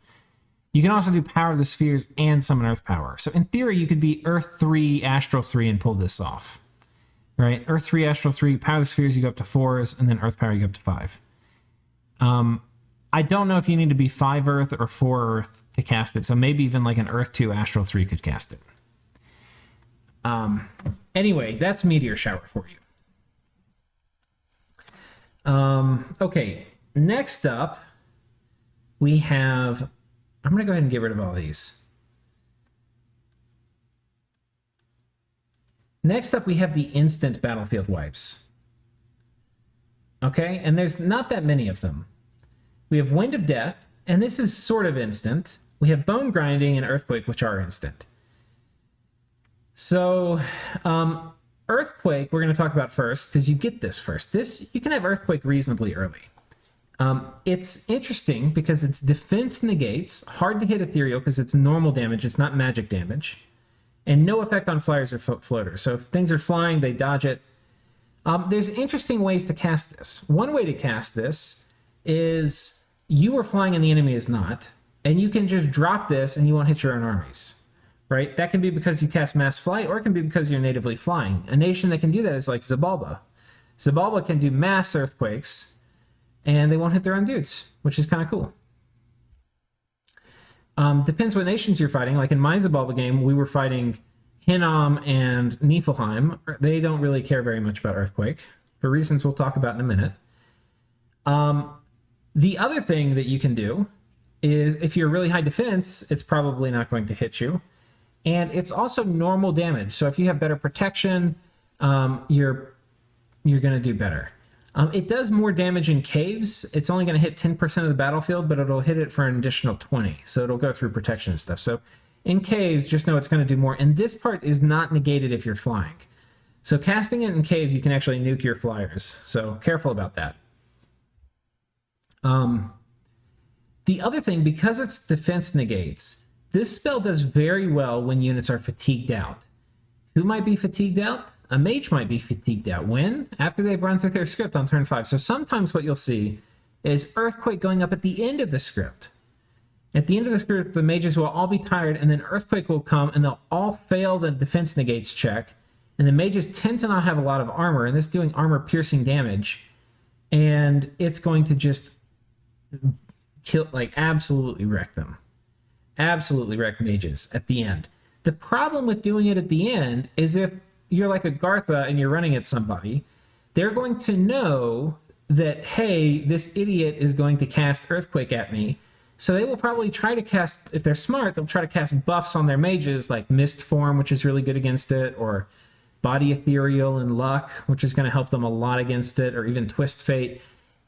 You can also do Power of the Spheres and summon Earth Power. So in theory, you could be Earth 3, Astral 3 and pull this off. Right? Earth 3, Astral 3, Power of the Spheres, you go up to 4s, and then Earth Power, you go up to 5. I don't know if you need to be 5 Earth or 4 Earth to cast it, so maybe even like an Earth 2, Astral 3 could cast it. Anyway, that's Meteor Shower for you. Okay, next up, we have... I'm going to go ahead and get rid of all these. Next up, we have the instant battlefield wipes. Okay, and there's not that many of them. We have Wind of Death, and this is sort of instant. We have Bone Grinding and Earthquake, which are instant. So, Earthquake, we're going to talk about first, because you get this first. This, you can have Earthquake reasonably early. It's interesting because it's defense negates, hard to hit ethereal because it's normal damage, it's not magic damage, and no effect on flyers or floaters. So if things are flying, they dodge it. There's interesting ways to cast this. One way to cast this is you are flying and the enemy is not, and you can just drop this and you won't hit your own armies, right? That can be because you cast Mass Flight, or it can be because you're natively flying. A nation that can do that is like Zabalba. Zabalba can do mass earthquakes, and they won't hit their own dudes, which is kind of cool. Depends what nations you're fighting. Like in my Zabalba game, we were fighting Hinnom and Niflheim. They don't really care very much about Earthquake, for reasons we'll talk about in a minute. The other thing that you can do is, if you're really high defense, it's probably not going to hit you. And it's also normal damage. So if you have better protection, you're going to do better. It does more damage in caves. It's only going to hit 10% of the battlefield, but it'll hit it for an additional 20. So it'll go through protection and stuff. So in caves, just know it's going to do more. And this part is not negated if you're flying. So casting it in caves, you can actually nuke your flyers. So careful about that. The other thing, because it's defense negates, this spell does very well when units are fatigued out. Who might be fatigued out? A mage might be fatigued out. When? After they've run through their script on turn 5. So sometimes what you'll see is Earthquake going up at the end of the script. At the end of the script, the mages will all be tired, and then Earthquake will come, and they'll all fail the defense negates check. And the mages tend to not have a lot of armor, and this is doing armor-piercing damage. And it's going to just kill, like, absolutely wreck them. Absolutely wreck mages at the end. The problem with doing it at the end is if you're like a Gartha and you're running at somebody, they're going to know that, hey, this idiot is going to cast Earthquake at me. So they will probably try to cast, if they're smart, they'll try to cast buffs on their mages, like Mist Form, which is really good against it, or Body Ethereal and Luck, which is going to help them a lot against it, or even Twist Fate.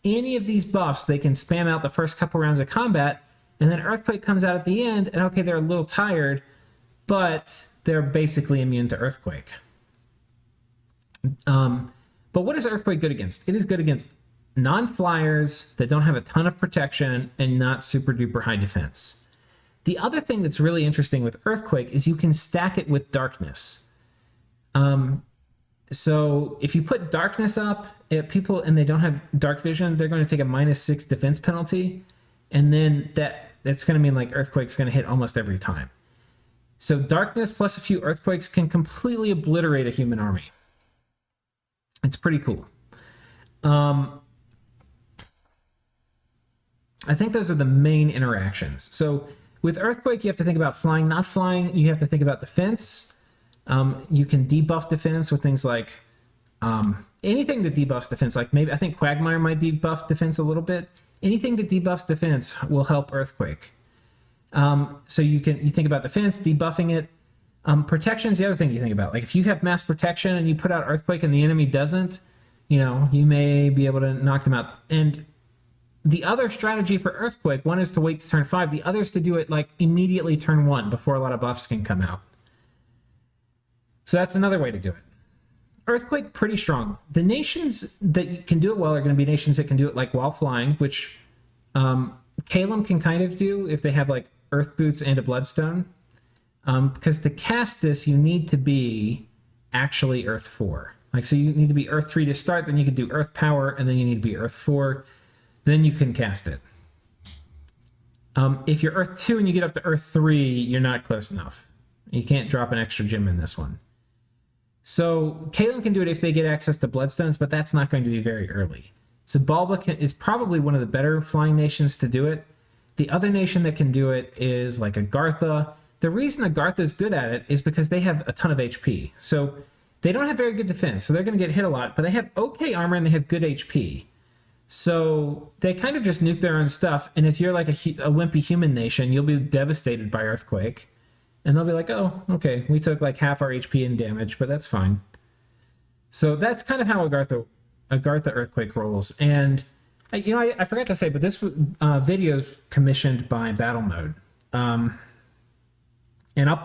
Any of these buffs, they can spam out the first couple rounds of combat, and then Earthquake comes out at the end, and okay, they're a little tired, but they're basically immune to Earthquake. But what is Earthquake good against? It is good against non-flyers that don't have a ton of protection and not super duper high defense. The other thing that's really interesting with Earthquake is you can stack it with Darkness. So if you put Darkness up, if people and they don't have Dark Vision, they're going to take a -6 defense penalty, and then that's going to mean like Earthquake's going to hit almost every time. So Darkness plus a few Earthquakes can completely obliterate a human army. It's pretty cool. I think those are the main interactions. So with Earthquake, you have to think about flying, not flying. You have to think about defense. You can debuff defense with things like anything that debuffs defense. Like maybe I think Quagmire might debuff defense a little bit. Anything that debuffs defense will help Earthquake. So you think about defense, debuffing it. Protection is the other thing you think about. Like if you have mass protection and you put out Earthquake and the enemy doesn't, you may be able to knock them out. And the other strategy for Earthquake, one is to wait to turn 5. The other is to do it like immediately turn 1 before a lot of buffs can come out. So that's another way to do it. Earthquake, pretty strong. The nations that can do it well are going to be nations that can do it like while flying, which Calum can kind of do if they have like Earth Boots and a Bloodstone. Because to cast this, you need to be actually Earth 4. Like, so you need to be Earth 3 to start, then you can do Earth Power, and then you need to be Earth 4. Then you can cast it. If you're Earth 2 and you get up to Earth 3, you're not close enough. You can't drop an extra gem in this one. So Calum can do it if they get access to Bloodstones, but that's not going to be very early. Zabalba is probably one of the better flying nations to do it. The other nation that can do it is like a Gartha. The reason a Gartha is good at it is because they have a ton of HP. So they don't have very good defense, so they're going to get hit a lot, but they have okay armor and they have good HP. So they kind of just nuke their own stuff. And if you're like a wimpy human nation, you'll be devastated by Earthquake. And they'll be like, oh, okay, we took like half our HP in damage, but that's fine. So that's kind of how Agartha Earthquake rolls. And, you know, I forgot to say, but this video is commissioned by Battle Mode. And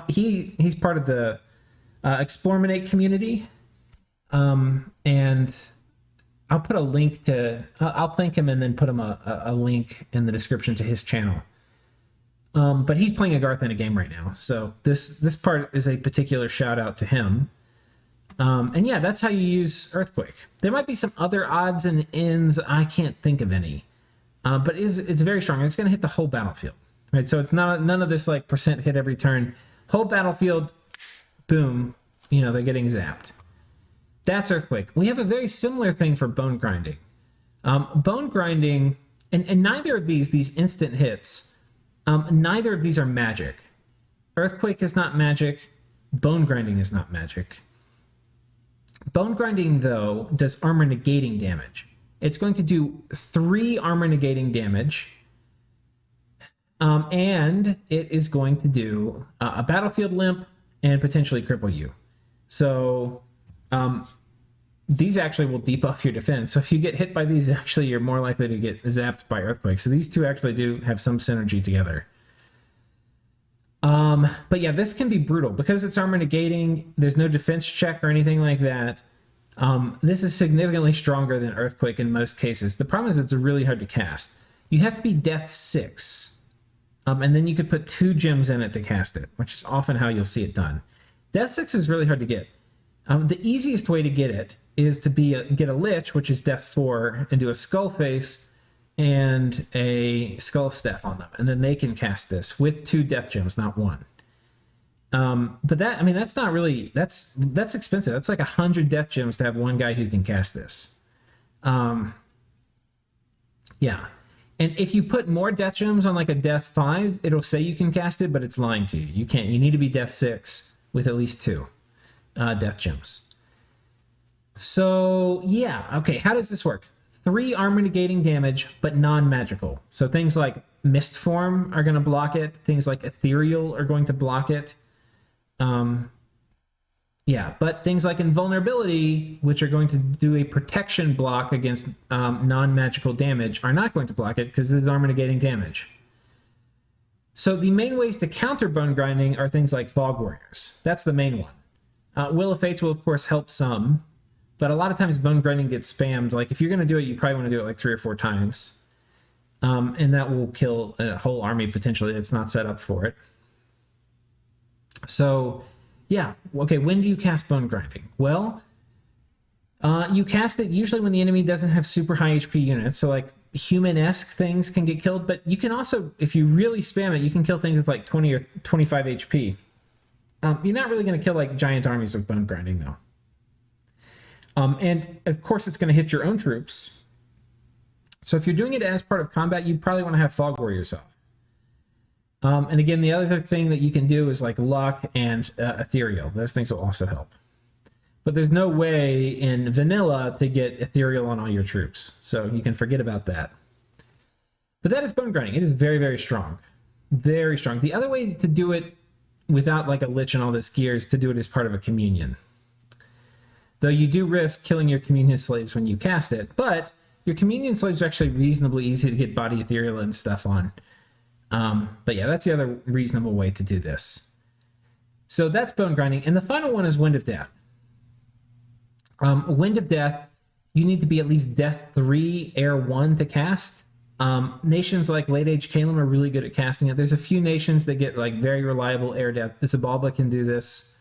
he's part of the Explorminate community. And I'll put a link to, I'll thank him and then put him a link in the description to his channel. But he's playing Agartha in a game right now. So this part is a particular shout out to him. And yeah, that's how you use Earthquake. There might be some other odds and ends. I can't think of any. But it's very strong. It's going to hit the whole battlefield. Right? So it's none of this like percent hit every turn. Whole battlefield, boom, you know, they're getting zapped. That's Earthquake. We have a very similar thing for Bone Grinding. Bone Grinding, and neither of these instant hits, neither of these are magic. Earthquake is not magic. Bone Grinding is not magic. Bone Grinding, though, does armor negating damage. It's going to do 3 armor negating damage. And it is going to do a battlefield limp and potentially cripple you. So these actually will debuff your defense. So if you get hit by these, actually you're more likely to get zapped by Earthquake. So these two actually do have some synergy together. But yeah, this can be brutal because it's armor negating. There's no defense check or anything like that. This is significantly stronger than Earthquake in most cases. The problem is it's really hard to cast. You have to be Death 6. And then you could put 2 gems in it to cast it, which is often how you'll see it done. Death 6 is really hard to get. The easiest way to get it is to get a Lich, which is Death 4, and do a Skull Face and a Skull Staff on them. And then they can cast this with 2 Death Gems, not 1. But that, I mean, that's not really, that's expensive. That's like 100 Death Gems to have one guy who can cast this. Yeah. And if you put more Death Gems on like a Death 5, it'll say you can cast it, but it's lying to you. You can't. You need to be Death 6 with at least 2 Death Gems. So, yeah. Okay, how does this work? 3 armor negating damage, but non-magical. So things like Mist Form are going to block it. Things like Ethereal are going to block it. Yeah, but things like Invulnerability, which are going to do a protection block against non-magical damage, are not going to block it because this is armor negating damage. So the main ways to counter Bone Grinding are things like Fog Warriors. That's the main one. Will of Fates will, of course, help some, but a lot of times Bone Grinding gets spammed. Like, if you're going to do it, you probably want to do it like 3 or 4 times. And that will kill a whole army, potentially, that's not set up for it. So, yeah. Okay, when do you cast Bone Grinding? Well, you cast it usually when the enemy doesn't have super high HP units. So, like, human-esque things can get killed. But you can also, if you really spam it, you can kill things with, like, 20 or 25 HP. You're not really going to kill, like, giant armies with Bone Grinding, though. And, of course, it's going to hit your own troops. So if you're doing it as part of combat, you probably want to have Fog Warriors off. And again, the other thing that you can do is like Luck and Ethereal. Those things will also help. But there's no way in vanilla to get Ethereal on all your troops. So you can forget about that. But that is Bone Grinding. It is very, very strong. Very strong. The other way to do it without like a Lich and all this gear is to do it as part of a Communion. Though you do risk killing your Communion slaves when you cast it. But your Communion slaves are actually reasonably easy to get body Ethereal and stuff on. But yeah, that's the other reasonable way to do this. So that's Bone Grinding. And the final one is Wind of Death. Wind of Death, you need to be at least Death 3, Air 1 to cast. Nations like Late Age Calum are really good at casting it. There's a few nations that get like very reliable Air Death. Zabalba can do this.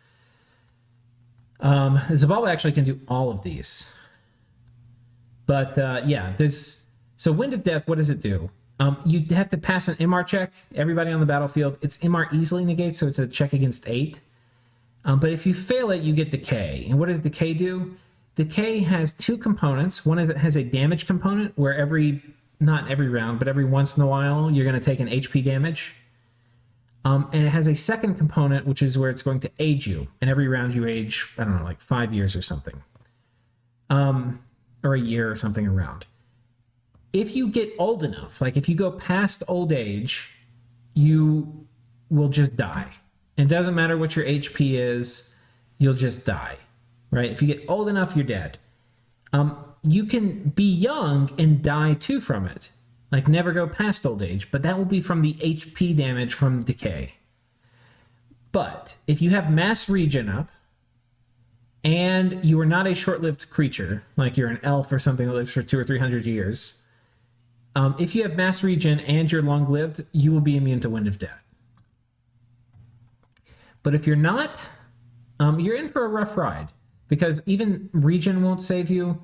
Zabalba actually can do all of these. But yeah, so Wind of Death, what does it do? You have to pass an MR check. Everybody on the battlefield, it's MR easily negates, so it's a check against 8. But if you fail it, you get Decay. And what does Decay do? Decay has 2 components. One is it has a damage component where not every round, but every once in a while, you're going to take an HP damage. And it has a second component, which is where it's going to age you. And every round you age, I don't know, like 5 years or something. Or a year or something around. if you get old enough, like if you go past old age, you will just die. It doesn't matter what your HP is, you'll just die, right? If you get old enough, you're dead. You can be young and die too from it, like never go past old age, but that will be from the HP damage from decay. But if you have mass regen up, and you are not a short-lived creature, like you're an elf or something that lives for 200 or 300 years, if you have mass regen and you're long-lived, you will be immune to Wind of Death. But if you're not, you're in for a rough ride, because even regen won't save you.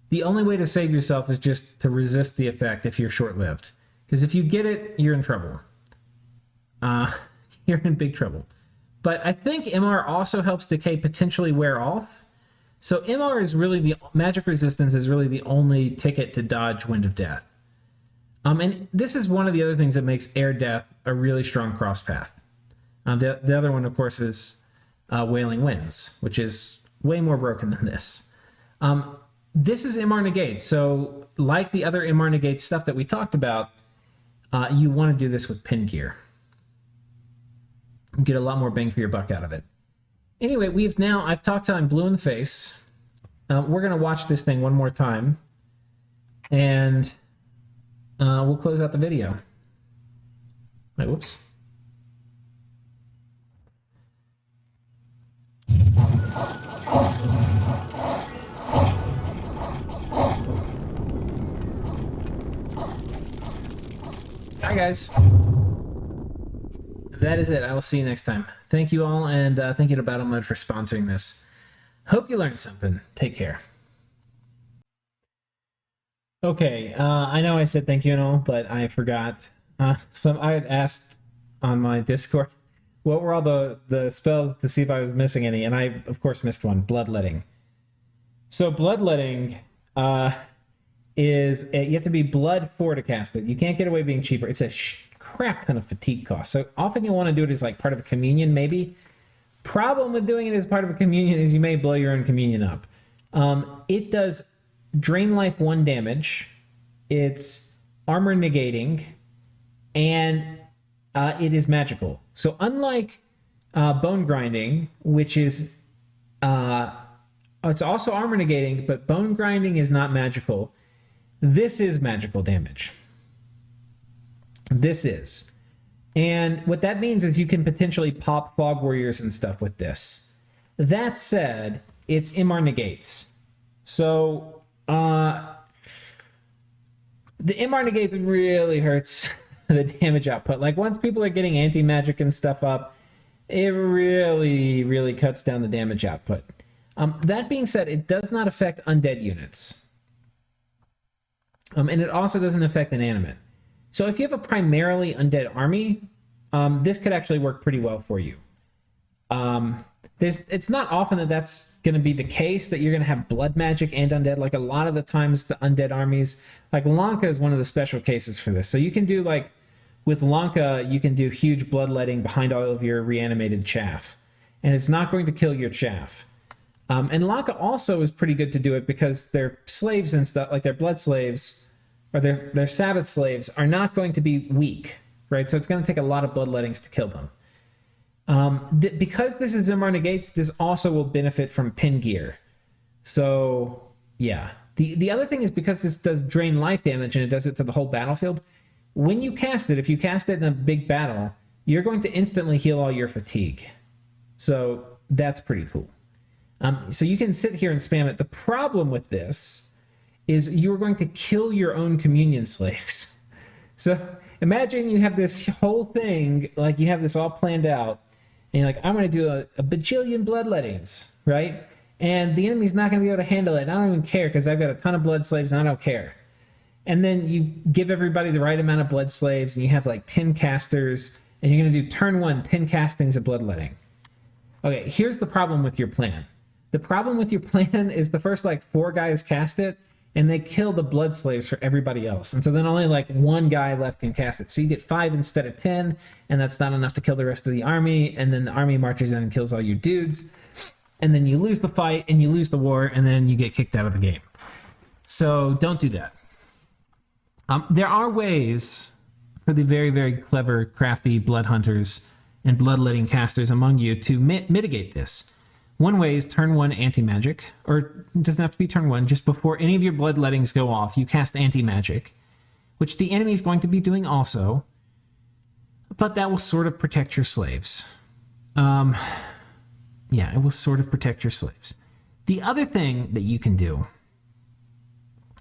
The only way to save yourself is just to resist the effect if you're short-lived. Because if you get it, you're in trouble. You're in big trouble. But I think MR also helps decay potentially wear off. So MR is really the magic resistance is really the only ticket to dodge Wind of Death. And this is one of the other things that makes Air Death a really strong cross path. The other one, of course, is Wailing Winds, which is way more broken than this. This is MR negate. So like the other MR negate stuff that we talked about, you want to do this with pin gear. Get a lot more bang for your buck out of it. Anyway, I've talked till I'm blue in the face. We're going to watch this thing one more time. And we'll close out the video. Wait, whoops. Hi, guys. That is it. I will see you next time. Thank you all, and thank you to Battle Mode for sponsoring this. Hope you learned something. Take care. Okay, I know I said thank you and all, but I forgot. I had asked on my Discord what were all the spells to see if I was missing any, and I, of course, missed one, Bloodletting. So Bloodletting is, you have to be blood 4 to cast it. You can't get away being cheaper. It's a crap ton of fatigue cost. So often you want to do it as like part of a communion, maybe. Problem with doing it as part of a communion is you may blow your own communion up. It does drain life 1 damage. It's armor negating, and it is magical. So unlike bone grinding, which is it's also armor negating, but bone grinding is not magical. This is magical damage. This is. And what that means is you can potentially pop Fog Warriors and stuff with this. That said, it's MR negates. So, the MR negates really hurts the damage output. Like, once people are getting anti-magic and stuff up, it really, really cuts down the damage output. That being said, it does not affect undead units. And it also doesn't affect inanimate. So if you have a primarily undead army, this could actually work pretty well for you. It's not often that that's going to be the case, that you're going to have blood magic and undead. Like a lot of the times the undead armies, like Lanka is one of the special cases for this. So you can do like, with Lanka, you can do huge bloodletting behind all of your reanimated chaff. And it's not going to kill your chaff. And Lanka also is pretty good to do it because their slaves and stuff, like their blood slaves, or their Sabbath slaves, are not going to be weak, right? So it's going to take a lot of bloodlettings to kill them. Because this is MR negates, this also will benefit from pin gear. So, yeah. The other thing is, because this does drain life damage and it does it to the whole battlefield, when you cast it, if you cast it in a big battle, you're going to instantly heal all your fatigue. So that's pretty cool. So you can sit here and spam it. The problem with this is you're going to kill your own communion slaves. So imagine you have this whole thing, like you have this all planned out, and you're like, I'm going to do a bajillion bloodlettings, right? And the enemy's not going to be able to handle it. And I don't even care because I've got a ton of blood slaves and I don't care. And then you give everybody the right amount of blood slaves and you have like 10 casters, and you're going to do turn 1, 10 castings of bloodletting. Okay, here's the problem with your plan. The problem with your plan is the first like 4 guys cast it, and they kill the blood slaves for everybody else. And so then only like 1 guy left can cast it. So you get 5 instead of 10, and that's not enough to kill the rest of the army. And then the army marches in and kills all your dudes. And then you lose the fight, and you lose the war, and then you get kicked out of the game. So don't do that. There are ways for the very, very clever, crafty blood hunters and bloodletting casters among you to mitigate this. One way is turn 1 anti-magic, or it doesn't have to be turn 1, just before any of your bloodlettings go off, you cast anti-magic, which the enemy is going to be doing also, but that will sort of protect your slaves. Yeah, it will sort of protect your slaves. The other thing that you can do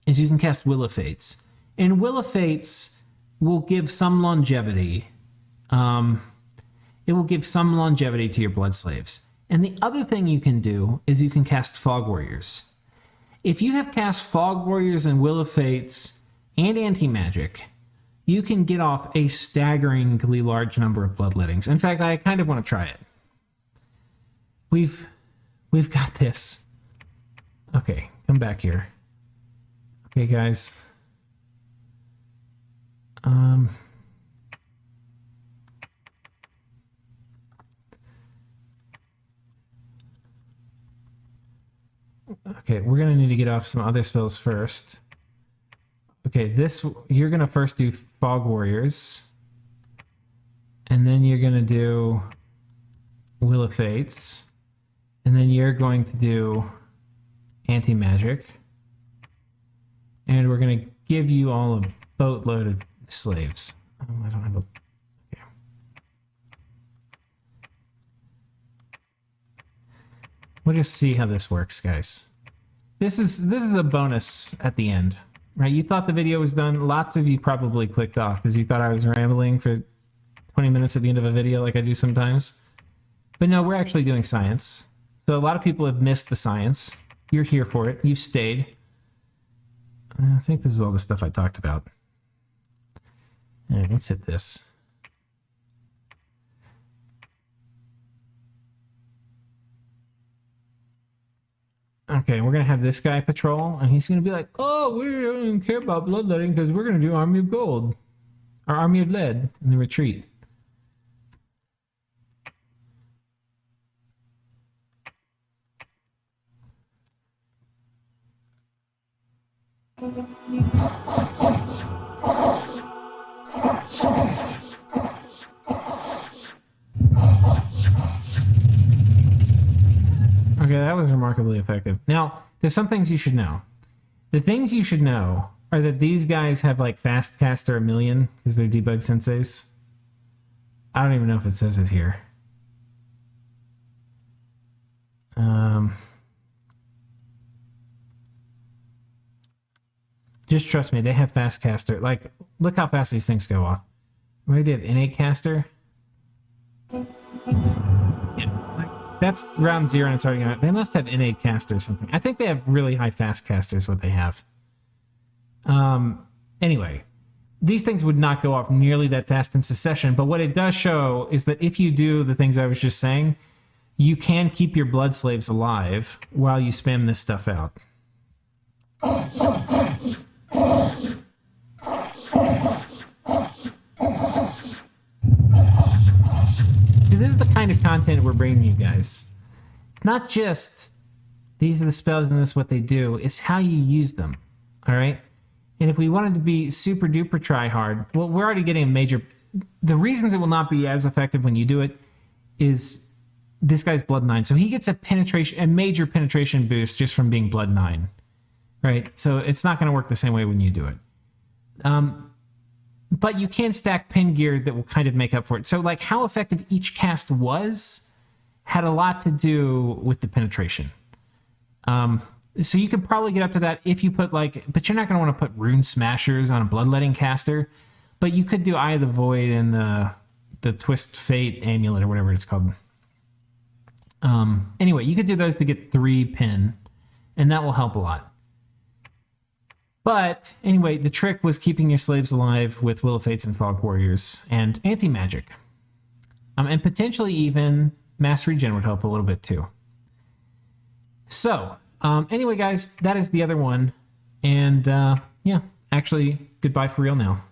is you can cast Will of Fates. And Will of Fates will give some longevity. It will give some longevity to your blood slaves. And the other thing you can do is you can cast Fog Warriors. If you have cast Fog Warriors and Will of Fates and Anti-Magic, you can get off a staggeringly large number of bloodlettings. In fact, I kind of want to try it. We've got this. Okay, come back here. Okay, guys. Okay, we're gonna need to get off some other spells first. Okay, you're gonna first do Fog Warriors, and then you're gonna do Will of Fates, and then you're going to do Anti-Magic, and we're gonna give you all a boatload of slaves. Oh, I don't have a... Okay. We'll just see how this works, guys. This is a bonus at the end, right? You thought the video was done. Lots of you probably clicked off because you thought I was rambling for 20 minutes at the end of a video like I do sometimes. But no, we're actually doing science. So a lot of people have missed the science. You're here for it. You've stayed. I think this is all the stuff I talked about. All right, let's hit this. Okay, we're going to have this guy patrol, and he's going to be like, oh, we don't even care about bloodletting because we're going to do Army of Gold. Or Army of Lead in the retreat. Okay, that was remarkably effective. Now, there's some things you should know. The things you should know are that these guys have like fast caster 1,000,000 because they're debug senseis. I don't even know if it says it here. Just trust me, they have fast caster. Like, look how fast these things go off. Maybe they have innate caster. Yeah, like, that's round 0 and it's already going. They must have innate caster or something. I think they have really high fast casters. What they have. Anyway, these things would not go off nearly that fast in succession. But what it does show is that if you do the things I was just saying, you can keep your blood slaves alive while you spam this stuff out. This is the kind of content we're bringing you guys. It's not just these are the spells and this is what they do. It's how you use them. All right. And if we wanted to be super duper try hard, well, we're already getting a major. The reasons it will not be as effective when you do it is this guy's blood 9, so he gets a major penetration boost just from being blood 9. Right. So it's not going to work the same way when you do it. But you can stack pin gear that will kind of make up for it. So like how effective each cast was had a lot to do with the penetration. So you could probably get up to that if you put but you're not going to want to put Rune Smashers on a Bloodletting caster. But you could do Eye of the Void and the Twist Fate Amulet or whatever it's called. Anyway, you could do those to get 3 pin, and that will help a lot. But anyway, the trick was keeping your slaves alive with Will of Fates and Fog Warriors and Anti-Magic. And potentially even Mass Regen would help a little bit too. So, anyway guys, that is the other one. And yeah, actually, goodbye for real now.